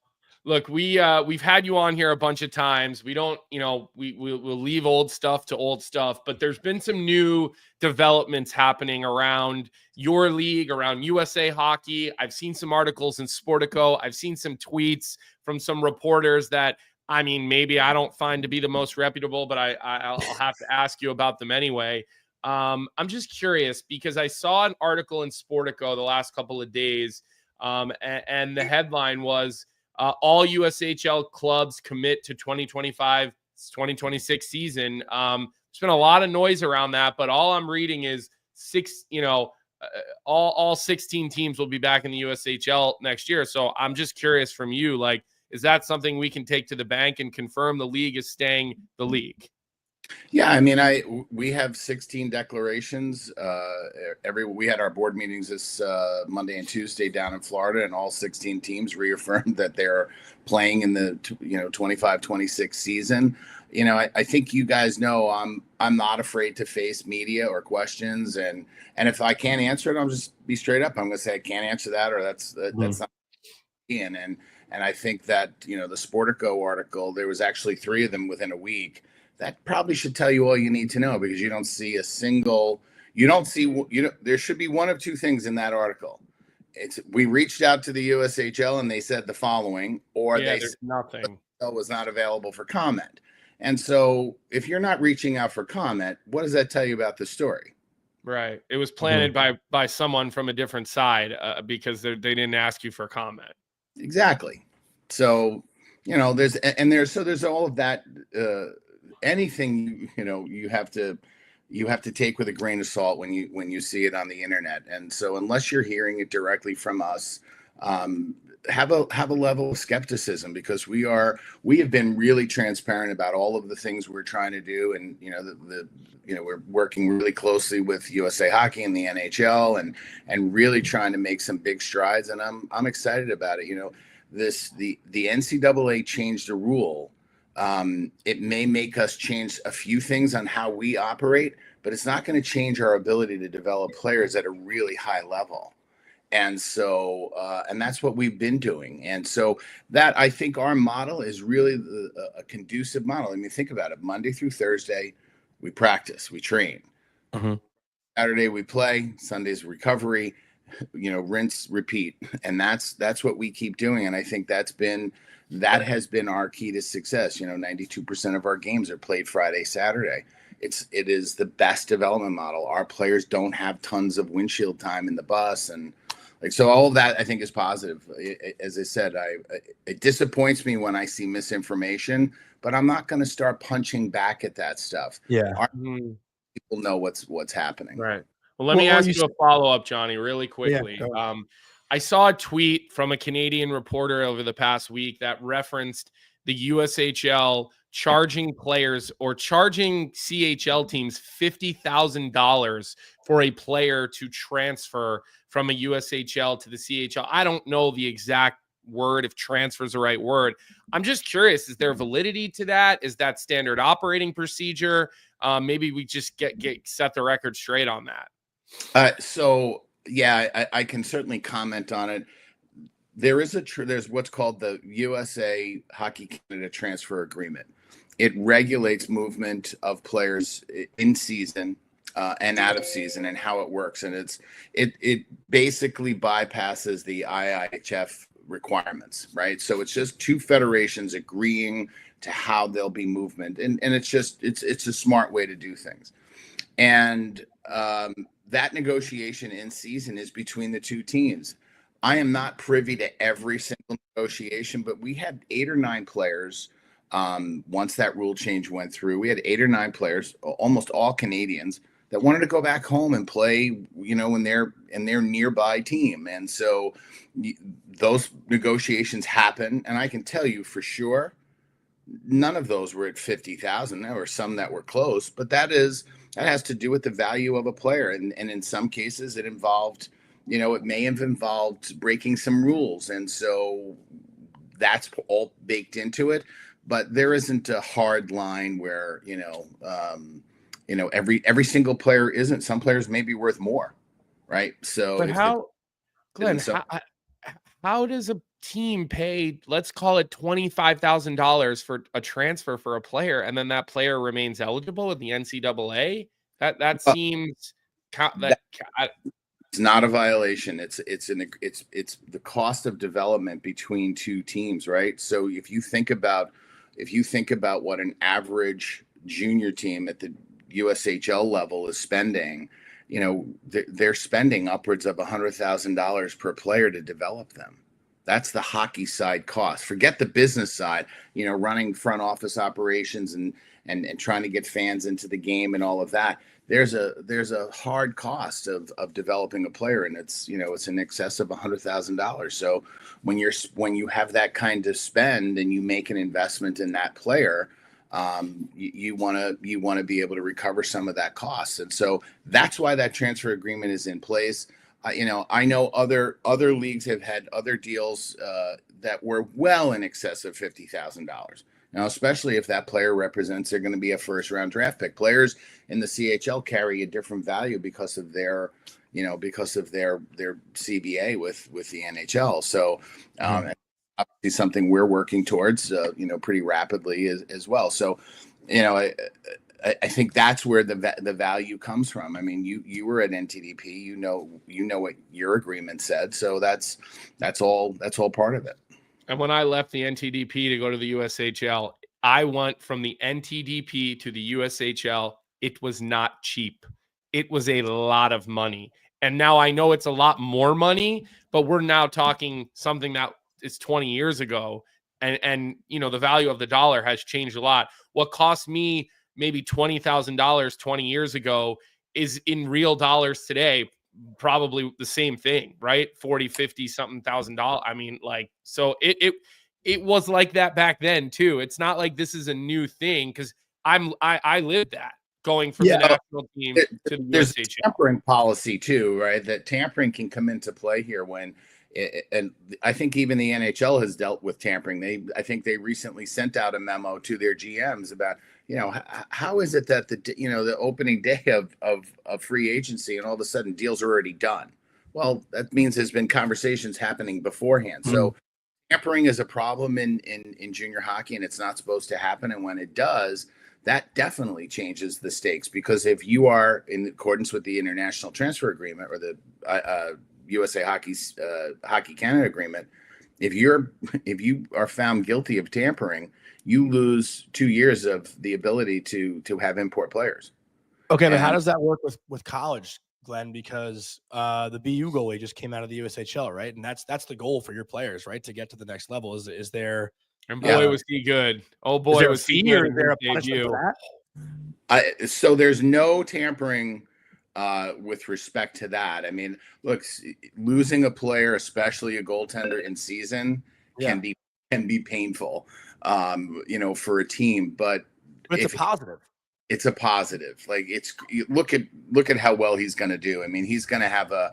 Look, we've had you on here a bunch of times. We don't, we'll leave old stuff to old stuff, but there's been some new developments happening around your league, around USA Hockey. I've seen some articles in Sportico. I've seen some tweets from some reporters that, I mean, maybe I don't find to be the most reputable, but I'll have to ask you about them anyway. I'm just curious because I saw an article in Sportico the last couple of days, and the headline was, all USHL clubs commit to 2025-2026 season. There's been a lot of noise around that, but all I'm reading is all 16 teams will be back in the USHL next year. So I'm just curious from you, like, is that something we can take to the bank and confirm the league is staying the league? Yeah, I mean, we have 16 declarations. We had our board meetings this Monday and Tuesday down in Florida, and all 16 teams reaffirmed that they're playing in the 25-26 season. I think you guys know I'm not afraid to face media or questions, and if I can't answer it, I'll just be straight up. I'm going to say I can't answer that, or that's not in. And I think that the Sportico article, there was actually 3 of them within a week. That probably should tell you all you need to know, because you don't see there should be one of 2 things in that article. We reached out to the USHL and they said the following, or they said nothing was not available for comment. And so if you're not reaching out for comment, what does that tell you about the story? Right. It was planted by someone from a different side because they didn't ask you for comment. Exactly. So, there's all of that. Anything you have to take with a grain of salt when you see it on the internet. And so unless you're hearing it directly from us, have a level of skepticism, because we have been really transparent about all of the things we're trying to do. And we're working really closely with USA Hockey and the NHL and really trying to make some big strides. And I'm excited about it. The NCAA changed the rule. It may make us change a few things on how we operate, but it's not going to change our ability to develop players at a really high level. And so, and that's what we've been doing. And so that, I think our model is really a conducive model. I mean, think about it. Monday through Thursday, we practice, we train. Saturday we play, Sunday's recovery, rinse, repeat. And that's what we keep doing. And I think that has been our key to success. 92% of our games are played Friday, Saturday. It is the best development model. Our players don't have tons of windshield time in the bus, and so all of that I think is positive. As I said, it disappoints me when I see misinformation, but I'm not going to start punching back at that stuff. Yeah, our people know what's happening. Right. Well, let me ask you a follow-up, Johnny, really quickly. Yeah, I saw a tweet from a Canadian reporter over the past week that referenced the USHL charging players or charging CHL teams $50,000 for a player to transfer from a USHL to the CHL. I don't know the exact word, if transfer is the right word. I'm just curious, is there validity to that? Is that standard operating procedure? Maybe we just set the record straight on that. Yeah, I can certainly comment on it. There's what's called the USA Hockey Canada Transfer Agreement. It regulates movement of players in season and out of season and how it works. And it basically bypasses the IIHF requirements, right? So it's just 2 federations agreeing to how there'll be movement. And it's a smart way to do things. And that negotiation in season is between the 2 teams. I am not privy to every single negotiation, but we had 8 or 9 players. Once that rule change went through, we had 8 or 9 players, almost all Canadians, that wanted to go back home and play, in their nearby team. And so those negotiations happen. And I can tell you for sure, none of those were at 50,000. There were some that were close, but that is That has to do with the value of a player. And in some cases it involved, it may have involved breaking some rules. And so that's all baked into it. But there isn't a hard line where, every single player isn't. Some players may be worth more. Right. So, but Glenn, how does a team pay, let's call it $25,000 for a transfer for a player, and then that player remains eligible in the NCAA? That seems it's not a violation. It's the cost of development between two teams, right? So if you think about what an average junior team at the USHL level is spending, they're spending upwards of $100,000 per player to develop them. That's the hockey side cost. Forget the business side, running front office operations and trying to get fans into the game and all of that. There's a hard cost of developing a player, and it's in excess of $100,000. So when you have that kind of spend and you make an investment in that player, you want to be able to recover some of that cost. And so that's why that transfer agreement is in place. I know other leagues have had other deals that were well in excess of $50,000. Now, especially if that player represents they're going to be a first round draft pick. Players in the CHL carry a different value because of their CBA with the NHL. So obviously something we're working towards pretty rapidly as well. So I think that's where the value comes from. I mean, you were at NTDP, you know what your agreement said. So that's all part of it. And when I left the NTDP to go to the USHL, I went from the NTDP to the USHL. It was not cheap. It was a lot of money. And now I know it's a lot more money, but we're now talking something that is 20 years ago. And the value of the dollar has changed a lot. What cost me maybe $20,000 20 years ago is in real dollars today probably the same thing, right? 40, 50 something $1,000. I mean, so it was like that back then too. It's not like this is a new thing, because I lived that, going from the national team to the there's USHL. Tampering policy too, right? That tampering can come into play here and I think even the NHL has dealt with tampering. I think they recently sent out a memo to their GMs about, how is it that the opening day of free agency and all of a sudden deals are already done? Well, that means there's been conversations happening beforehand. So tampering is a problem in junior hockey, and it's not supposed to happen. And when it does, that definitely changes the stakes, because if you are in accordance with the International Transfer Agreement or the USA Hockey Canada Agreement, if you are found guilty of tampering, you lose 2 years of the ability to have import players. Okay, but how does that work with college, Glenn? Because the BU goalie just came out of the USHL, right? And that's the goal for your players, right? To get to the next level. Is there? And boy, was he good! Oh boy, was he good! Is there a punishment for that? So there's no tampering with respect to that. I mean, look, losing a player, especially a goaltender in season, can be painful, for a team. But it's a positive. It's a positive. Like, look at how well he's going to do. I mean, he's going to have a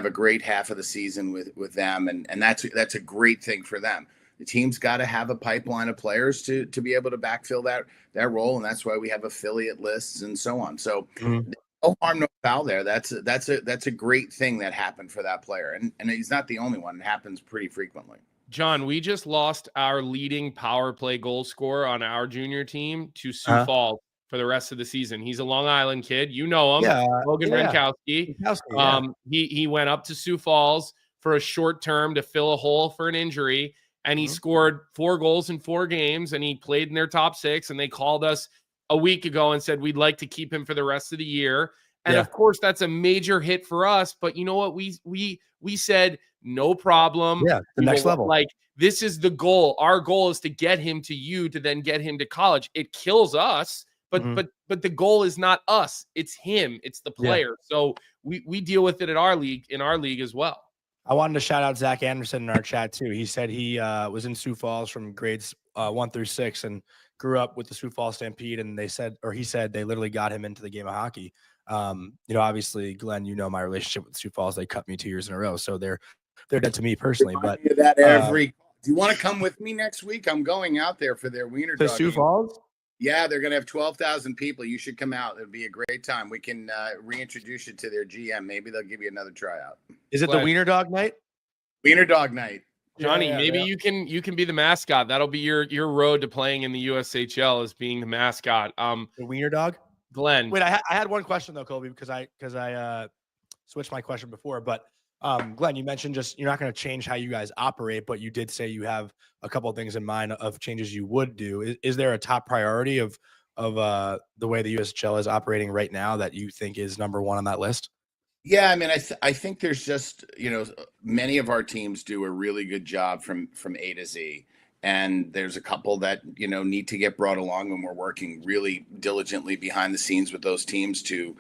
great half of the season with them, and that's a great thing for them. The team's got to have a pipeline of players to be able to backfill that role, and that's why we have affiliate lists and so on. So no harm, no foul there. That's a great thing that happened for that player, and he's not the only one. It happens pretty frequently. John, we just lost our leading power play goal scorer on our junior team to Sioux Falls for the rest of the season. He's a Long Island kid. You know him, Logan Renkowski. He went up to Sioux Falls for a short term to fill a hole for an injury, and he scored 4 goals in 4 games, and he played in their top 6, and they called us a week ago and said we'd like to keep him for the rest of the year. And of course, that's a major hit for us. But you know what? We said no problem. Yeah, the next level. Like, this is the goal. Our goal is to get him to you, to then get him to college. It kills us, but the goal is not us. It's him. It's the player. So we deal with it in our league as well. I wanted to shout out Zach Anderson in our chat too. He said he was in Sioux Falls from grades 1 through 6 and grew up with the Sioux Falls Stampede. And he said they literally got him into the game of hockey. Obviously, Glenn, my relationship with Sioux Falls. They cut me 2 years in a row, so they're dead to me personally. But that do you want to come with me next week? I'm going out there for their wiener dog. Sioux Falls? Yeah, they're going to have 12,000 people. You should come out. It'll be a great time. We can reintroduce you to their GM. Maybe they'll give you another tryout. Is it the wiener dog night? Wiener dog night. Johnny, maybe you can be the mascot. That'll be your road to playing in the USHL as being the mascot. The wiener dog? Glenn. Wait, I had one question though, Colby, because I switched my question before, but Glenn, you mentioned just you're not going to change how you guys operate, but you did say you have a couple of things in mind of changes you would do. Is there a top priority of the way the USHL is operating right now that you think is number one on that list? Yeah, I mean, I think there's just, many of our teams do a really good job from A to Z. And there's a couple that, need to get brought along, and we're working really diligently behind the scenes with those teams to,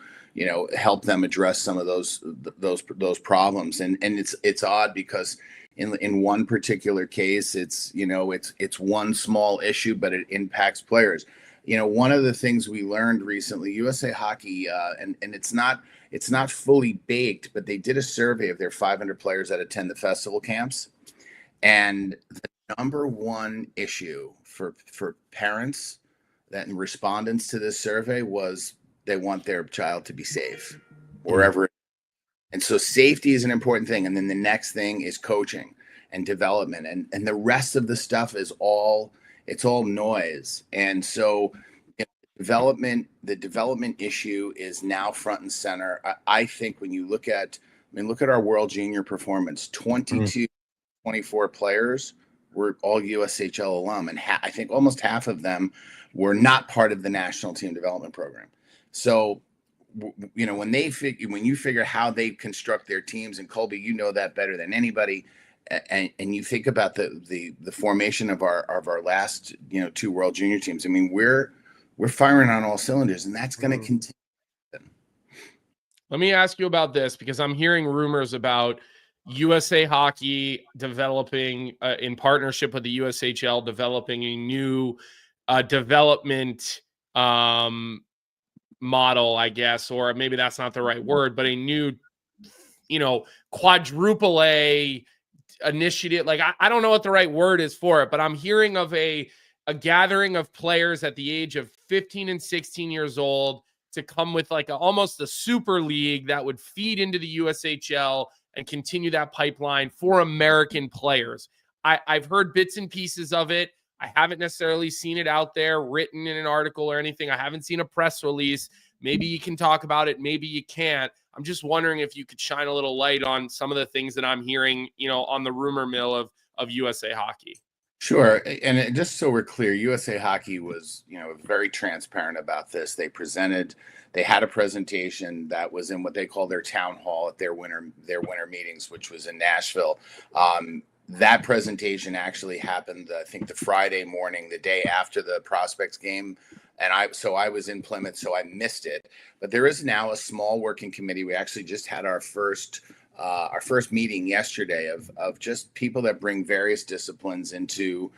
help them address some of those problems. And it's odd because in one particular case, it's one small issue, but it impacts players. One of the things we learned recently, USA Hockey, and it's not fully baked, but they did a survey of their 500 players that attend the festival camps. And the number one issue for parents and respondents to this survey was they want their child to be safe wherever. And so safety is an important thing. And then the next thing is coaching and development. And the rest of the stuff is all noise. And so the development issue is now front and center. I think when you look at our World Junior performance, 22, 24 players were all USHL alum. And I think almost half of them were not part of the national team development program. So, when you figure how they construct their teams, and Colby, you know that better than anybody, and you think about the formation of our last 2 World Junior teams. I mean, we're firing on all cylinders, and that's going to continue. Let me ask you about this, because I'm hearing rumors about USA Hockey developing in partnership with the USHL, developing a new development model, I guess, or maybe that's not the right word, but a new, quadruple A initiative. Like, I don't know what the right word is for it, but I'm hearing of a gathering of players at the age of 15 and 16 years old to come with almost a super league that would feed into the USHL and continue that pipeline for American players. I've heard bits and pieces of it. I haven't necessarily seen it out there written in an article or anything. I haven't seen a press release. Maybe you can talk about it. Maybe you can't. I'm just wondering if you could shine a little light on some of the things that I'm hearing, on the rumor mill of USA Hockey. Sure. And just so we're clear, USA Hockey was, very transparent about this. They had a presentation that was in what they call their town hall at their winter meetings, which was in Nashville. That presentation actually happened, I think, the Friday morning, the day after the Prospects game. And I was in Plymouth, so I missed it. But there is now a small working committee. We actually just had our first meeting yesterday of just people that bring various disciplines into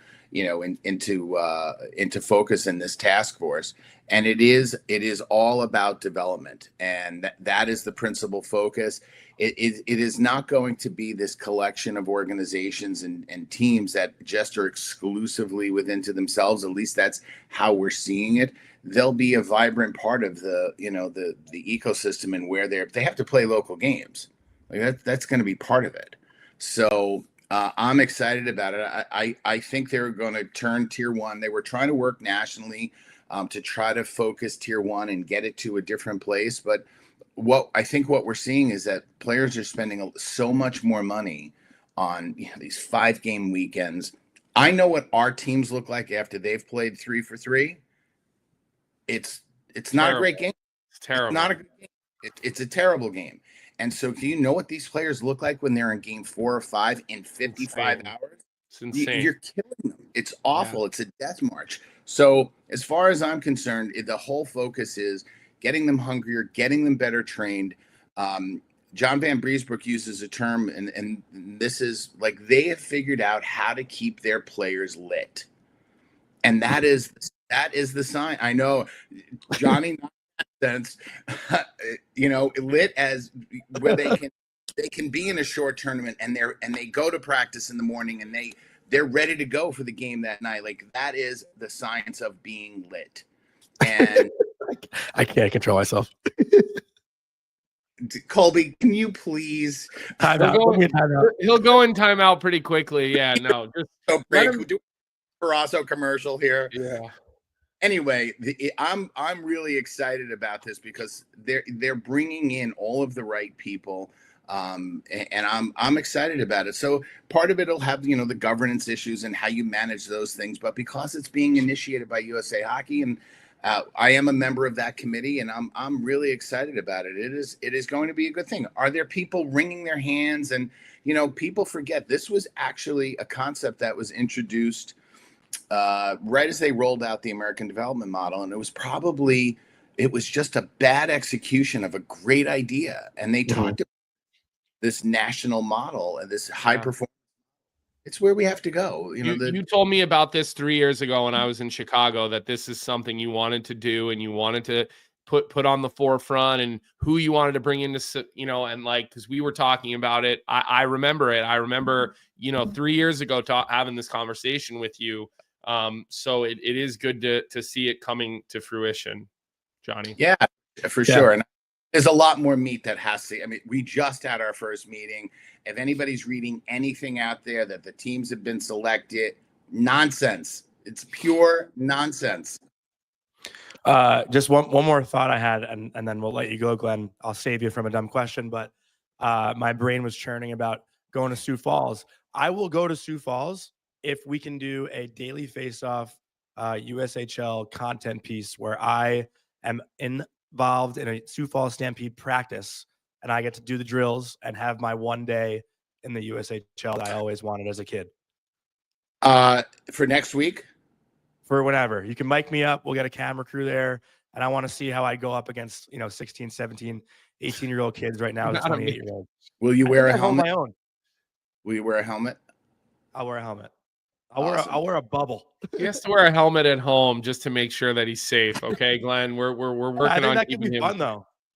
focus in this task force. And it is all about development, and that is the principal focus. It is not going to be this collection of organizations and teams that just are exclusively within to themselves. At least that's how we're seeing it. They'll be a vibrant part of the ecosystem, and where they have to play local games. That's going to be part of it. So I'm excited about it. I think they're going to turn Tier 1. They were trying to work nationally to try to focus Tier 1 and get it to a different place. But what we're seeing is that players are spending so much more money on these 5-game weekends. I know what our teams look like after they've played 3 for 3. It's not a great game. It's terrible. It's not a great game. It's a terrible game. And so do you know what these players look like when they're in game 4 or 5 in 55 hours? It's insane. You're killing them. It's awful. Yeah. It's a death march. So as far as I'm concerned, the whole focus is getting them hungrier, getting them better trained. John Van Briesbroek uses a term, and this is like they have figured out how to keep their players lit, and that is the sign. I know, Johnny, sense, lit as where they can be in a short tournament and they go to practice in the morning and they're ready to go for the game that night. Like that is the science of being lit. And I can't control myself. Colby, can you please? He'll go in timeout pretty quickly. Yeah, no, just do a Proraso commercial here. Yeah. Anyway, I'm really excited about this because they're bringing in all of the right people, and I'm excited about it. So part of it'll have the governance issues and how you manage those things, but because it's being initiated by USA Hockey and I am a member of that committee, and I'm really excited about it. It is going to be a good thing. Are there people wringing their hands? And people forget this was actually a concept that was introduced right as they rolled out the American development model, and it was just a bad execution of a great idea. And they talked about this national model and this high performance. It's where we have to go. You told me about this 3 years ago when I was in Chicago, that this is something you wanted to do and you wanted to put on the forefront, and who you wanted to bring into, and like, because we were talking about it. I remember it. I remember, 3 years ago having this conversation with you. So it is good to see it coming to fruition, Johnny. Yeah, for sure. And there's a lot more meat that has to. I mean, we just had our first meeting. If anybody's reading anything out there that the teams have been selected, nonsense. It's pure nonsense. Just one more thought I had, and then we'll let you go, Glenn. I'll save you from a dumb question, but my brain was churning about going to Sioux Falls. I will go to Sioux Falls if we can do a daily face-off USHL content piece where I am involved in a Sioux Falls Stampede practice and I get to do the drills and have my one day in the USHL that I always wanted as a kid. For next week? For whenever. You can mic me up. We'll get a camera crew there. And I want to see how I go up against, 16, 17, 18-year-old kids right now. 28-year-old. Will you wear a helmet? My own. Will you wear a helmet? I'll wear a helmet. I'll wear a bubble. He has to wear a helmet at home just to make sure that he's safe. Okay, Glenn, we're working on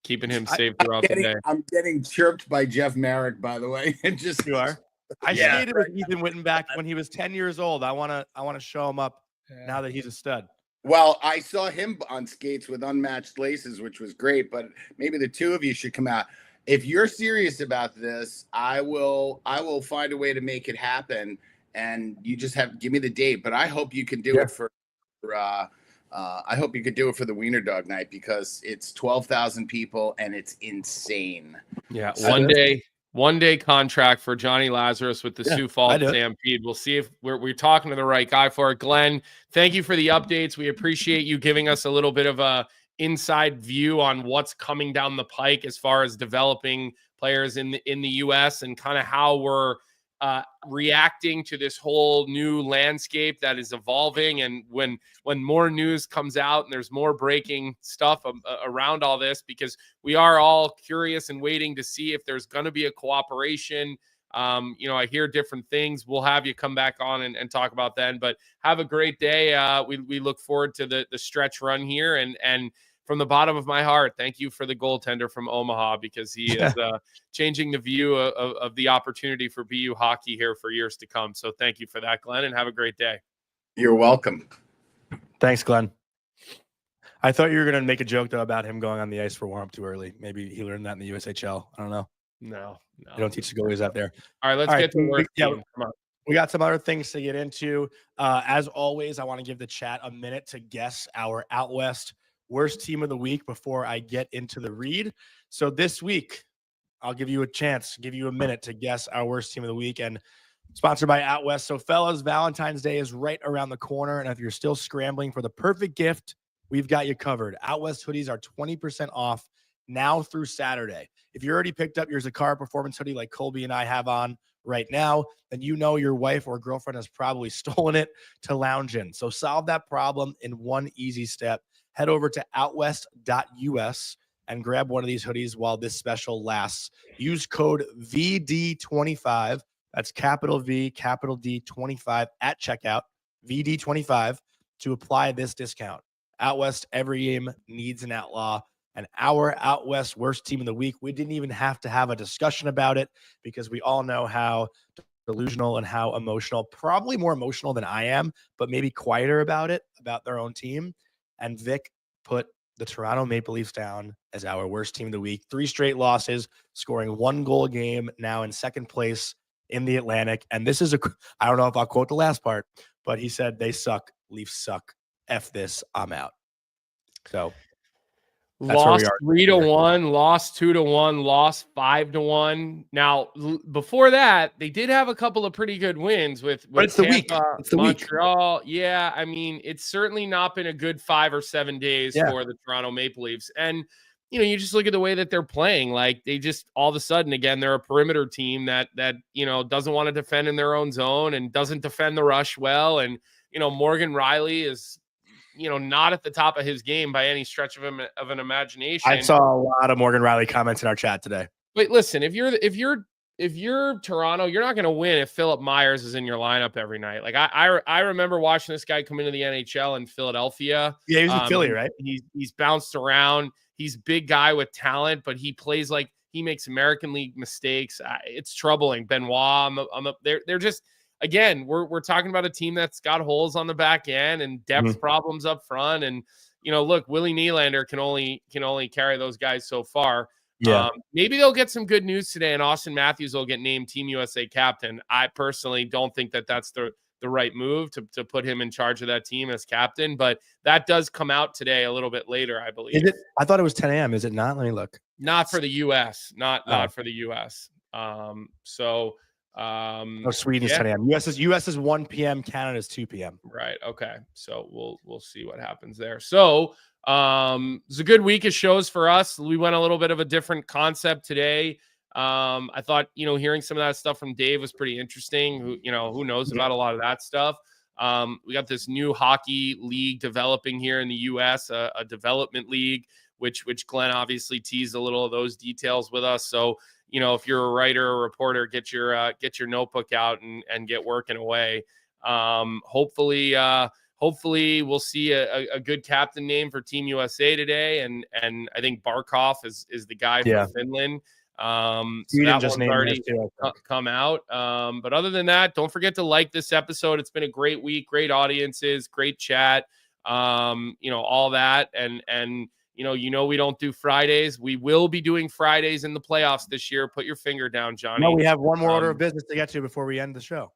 keeping him safe throughout the day. I'm getting chirped by Jeff Merrick, by the way. You are. I skated with Ethan Wittenbach when he was 10 years old. I want to show him up now that he's a stud. Well, I saw him on skates with unmatched laces, which was great. But maybe the two of you should come out. If you're serious about this, I will find a way to make it happen. And you just have to give me the date. But I hope you can do it for I hope you could do it for the Wiener Dog Night, because it's 12,000 people and it's insane. Yeah, one day contract for Johnny Lazarus with the Sioux Falls Stampede. We'll see if we're talking to the right guy for it. Glenn, thank you for the updates. We appreciate you giving us a little bit of a inside view on what's coming down the pike as far as developing players in the U.S. and kind of how we're reacting to this whole new landscape that is evolving. And when more news comes out and there's more breaking stuff around all this, because we are all curious and waiting to see if there's going to be a cooperation. I hear different things. We'll have you come back on and talk about then, but have a great day. We look forward to the stretch run here, and from the bottom of my heart, thank you for the goaltender from Omaha, because he is changing the view of the opportunity for BU hockey here for years to come. So thank you for that, Glenn, and have a great day. You're welcome. Thanks, Glenn. I thought you were going to make a joke, though, about him going on the ice for warm-up too early. Maybe he learned that in the USHL. I don't know. No. They don't teach the goalies out there. All right, let's get to work. Come on. We got some other things to get into. As always, I want to give the chat a minute to guess our Outwest Worst Team of the Week before I get into the read. So this week, I'll give you a chance, give you a minute to guess our Worst Team of the Week, and sponsored by Outwest. So fellas, Valentine's Day is right around the corner, and if you're still scrambling for the perfect gift, we've got you covered. Outwest hoodies are 20% off now through Saturday. If you already picked up your Zakara Performance hoodie like Colby and I have on right now, then you know your wife or girlfriend has probably stolen it to lounge in. So solve that problem in one easy step. Head over to outwest.us and grab one of these hoodies while this special lasts. Use code VD25. That's capital V, capital D 25 at checkout, VD25, to apply this discount. Out West, every game needs an outlaw. And our Out West Worst Team of the Week, we didn't even have to have a discussion about it because we all know how delusional and how emotional, probably more emotional than I am, but maybe quieter about it, about their own team. And Vic put the Toronto Maple Leafs down as our worst team of the week. 3 straight losses, scoring 1 goal a game, now in second place in the Atlantic. And this is I don't know if I'll quote the last part, but he said, "They suck. Leafs suck. F this. I'm out." So that's lost where we are. 3-1, lost 2-1, lost 5-1. Now, before that, they did have a couple of pretty good wins with but it's Tampa, the week. It's the Montreal. week. Yeah, I mean, it's certainly not been a good 5 or 7 days for the Toronto Maple Leafs. And, you know, you just look at the way that they're playing. Like, they just all of a sudden, again, they're a perimeter team that you know, doesn't want to defend in their own zone and doesn't defend the rush well. And, you know, Morgan Riley is, you know, not at the top of his game by any stretch of an imagination. I saw a lot of Morgan Riley comments in our chat today. But listen, if you're Toronto, you're not going to win if Philip Myers is in your lineup every night. Like I remember watching this guy come into the NHL in Philadelphia. Yeah, he was in Philly, right? He's bounced around. He's a big guy with talent, but he plays like he makes American League mistakes. It's troubling. Benoit, they're just. Again, we're talking about a team that's got holes on the back end and depth problems up front. And, you know, look, Willie Nylander can only carry those guys so far. Yeah. Maybe they'll get some good news today and Austin Matthews will get named Team USA captain. I personally don't think that that's the right move to put him in charge of that team as captain, but that does come out today a little bit later, I believe. Is it? I thought it was 10 a.m. Is it not? Let me look. Not for the U.S. Not for the U.S. Sweden is 10 a.m. US is 1 p.m. Canada is 2 p.m. Right. Okay. So we'll see what happens there. So it's a good week of shows for us. We went a little bit of a different concept today. I thought, you know, hearing some of that stuff from Dave was pretty interesting. Who knows about a lot of that stuff. We got this new hockey league developing here in the US, a development league, which Glenn obviously teased a little of those details with us. So, you know, if you're a writer or reporter, get your notebook out and get working away. Hopefully we'll see a good captain name for Team USA today. And I think Barkov is the guy from Finland. So that one's already come out. But other than that, don't forget to like this episode. It's been a great week, great audiences, great chat. All that. And we don't do Fridays. We will be doing Fridays in the playoffs this year. Put your finger down, Johnny. No, we have one more order of business to get to before we end the show.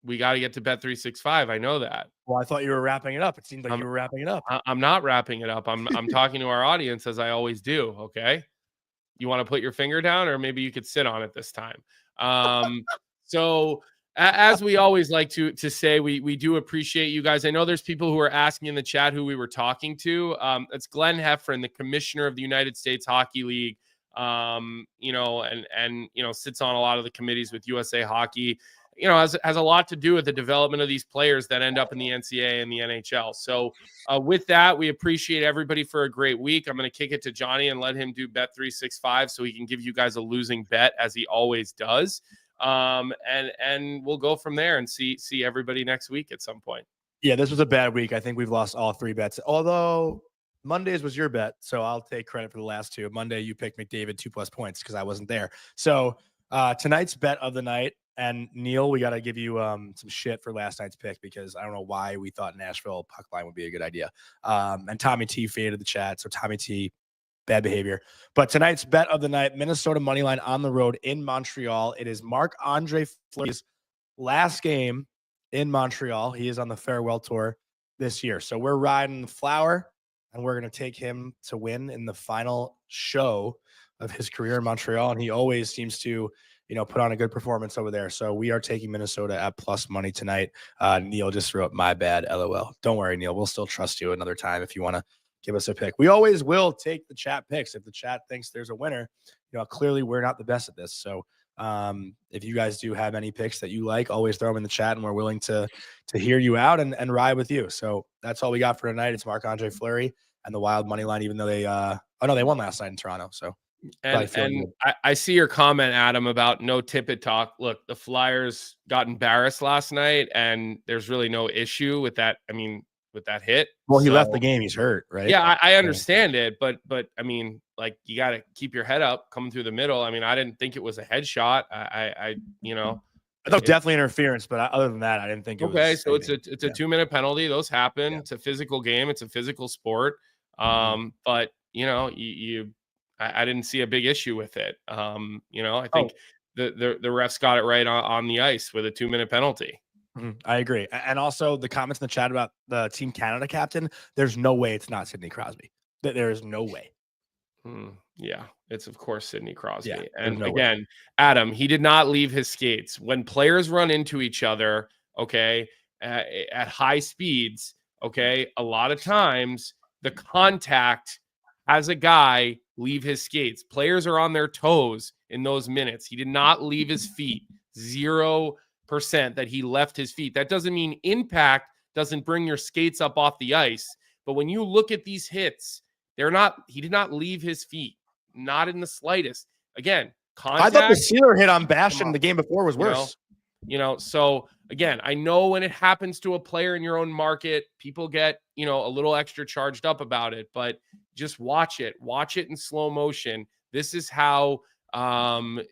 We got to get to Bet365. I know that. Well, I thought you were wrapping it up. It seemed like you were wrapping it up. I'm not wrapping it up. I'm talking to our audience as I always do. Okay. You want to put your finger down, or maybe you could sit on it this time. So as we always like to say, we do appreciate you guys. I know there's people who are asking in the chat who we were talking to. It's Glenn Hefferan, the commissioner of the United States Hockey League, and sits on a lot of the committees with USA Hockey. Has a lot to do with the development of these players that end up in the NCAA and the NHL. So with that, we appreciate everybody for a great week. I'm going to kick it to Johnny and let him do Bet365 so he can give you guys a losing bet as he always does. And we'll go from there and see everybody next week at some point. Yeah, this was a bad week. I think we've lost all 3 bets, although Mondays was your bet. So I'll take credit for the last 2. Monday, you picked McDavid 2+ points because I wasn't there. So tonight's bet of the night, and Neil, we got to give you some shit for last night's pick because I don't know why we thought Nashville puck line would be a good idea. And Tommy T faded the chat. So Tommy T, bad behavior. But tonight's bet of the night, Minnesota money line on the road in Montreal. It is Marc-Andre Fleury's last game in Montreal. He is on the farewell tour this year. So we're riding the flower, and we're going to take him to win in the final show of his career in Montreal. And he always seems to, put on a good performance over there. So we are taking Minnesota at plus money tonight. Neil just wrote, "My bad, LOL." Don't worry, Neil. We'll still trust you another time if you want to give us a pick. We always will take the chat picks. If the chat thinks there's a winner, clearly we're not the best at this. So if you guys do have any picks that you like, always throw them in the chat, and we're willing to hear you out and ride with you. So that's all we got for tonight. It's Marc-Andre Fleury and the Wild money line, even though they they won last night in Toronto. So and I see your comment, Adam, about no Tippett talk. Look, the Flyers got embarrassed last night, and there's really no issue with that. I mean, with that hit. Well, he left the game. He's hurt, right? Yeah, I understand it, but I mean, like, you got to keep your head up coming through the middle. I mean, I didn't think it was a headshot. I thought definitely interference, but other than that, I didn't think it was. Okay, so it's a 2-minute penalty. Those happen. Yeah. It's a physical game. It's a physical sport. But I didn't see a big issue with it. I think the refs got it right on the ice with a 2-minute penalty. I agree. And also the comments in the chat about the Team Canada captain, there's no way it's not Sidney Crosby. There is no way. Yeah, it's of course Sidney Crosby. Yeah, and again, Adam, he did not leave his skates. When players run into each other, okay, at high speeds, okay, a lot of times the contact has a guy leave his skates. Players are on their toes in those minutes. He did not leave his feet. 0% that he left his feet. That doesn't mean impact doesn't bring your skates up off the ice. But when you look at these hits, he did not leave his feet. Not in the slightest. Again, contact. I thought the Sealer hit on Bastion the game before was worse. So again, I know when it happens to a player in your own market, people get, a little extra charged up about it, but just watch it in slow motion. This is how,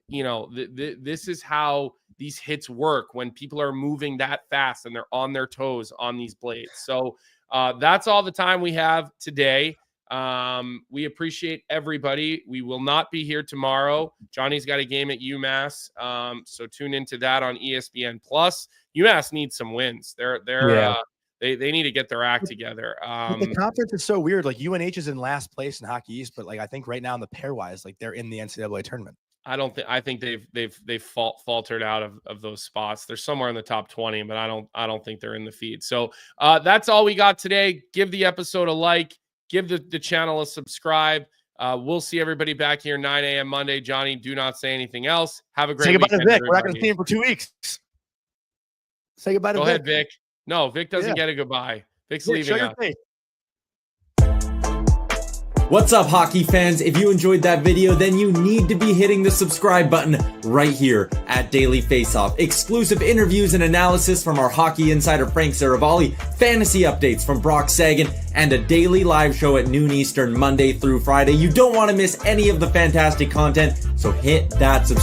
this is how these hits work when people are moving that fast and they're on their toes on these blades. So that's all the time we have today. We appreciate everybody. We will not be here tomorrow. Johnny's got a game at UMass. So tune into that on ESPN Plus. UMass needs some wins. They need to get their act together. The conference is so weird. Like UNH is in last place in Hockey East, but like I think right now in the pairwise, like they're in the NCAA tournament. I think they've faltered out of those spots. They're somewhere in the top 20, but I don't think they're in the feed. So that's all we got today. Give the episode a like. Give the channel a subscribe. We'll see everybody back here 9 a.m. Monday. Johnny, do not say anything else. Have a great weekend. Say goodbye to Vic. We're not going to see him for 2 weeks. Say goodbye to Vic. Go ahead, Vic. No, Vic doesn't get a goodbye. Vic's leaving us. What's up, hockey fans? If you enjoyed that video, then you need to be hitting the subscribe button right here at Daily Faceoff. Exclusive interviews and analysis from our hockey insider Frank Saravalli, fantasy updates from Brock Sagan, and a daily live show at noon Eastern, Monday through Friday. You don't want to miss any of the fantastic content, so hit that subscribe.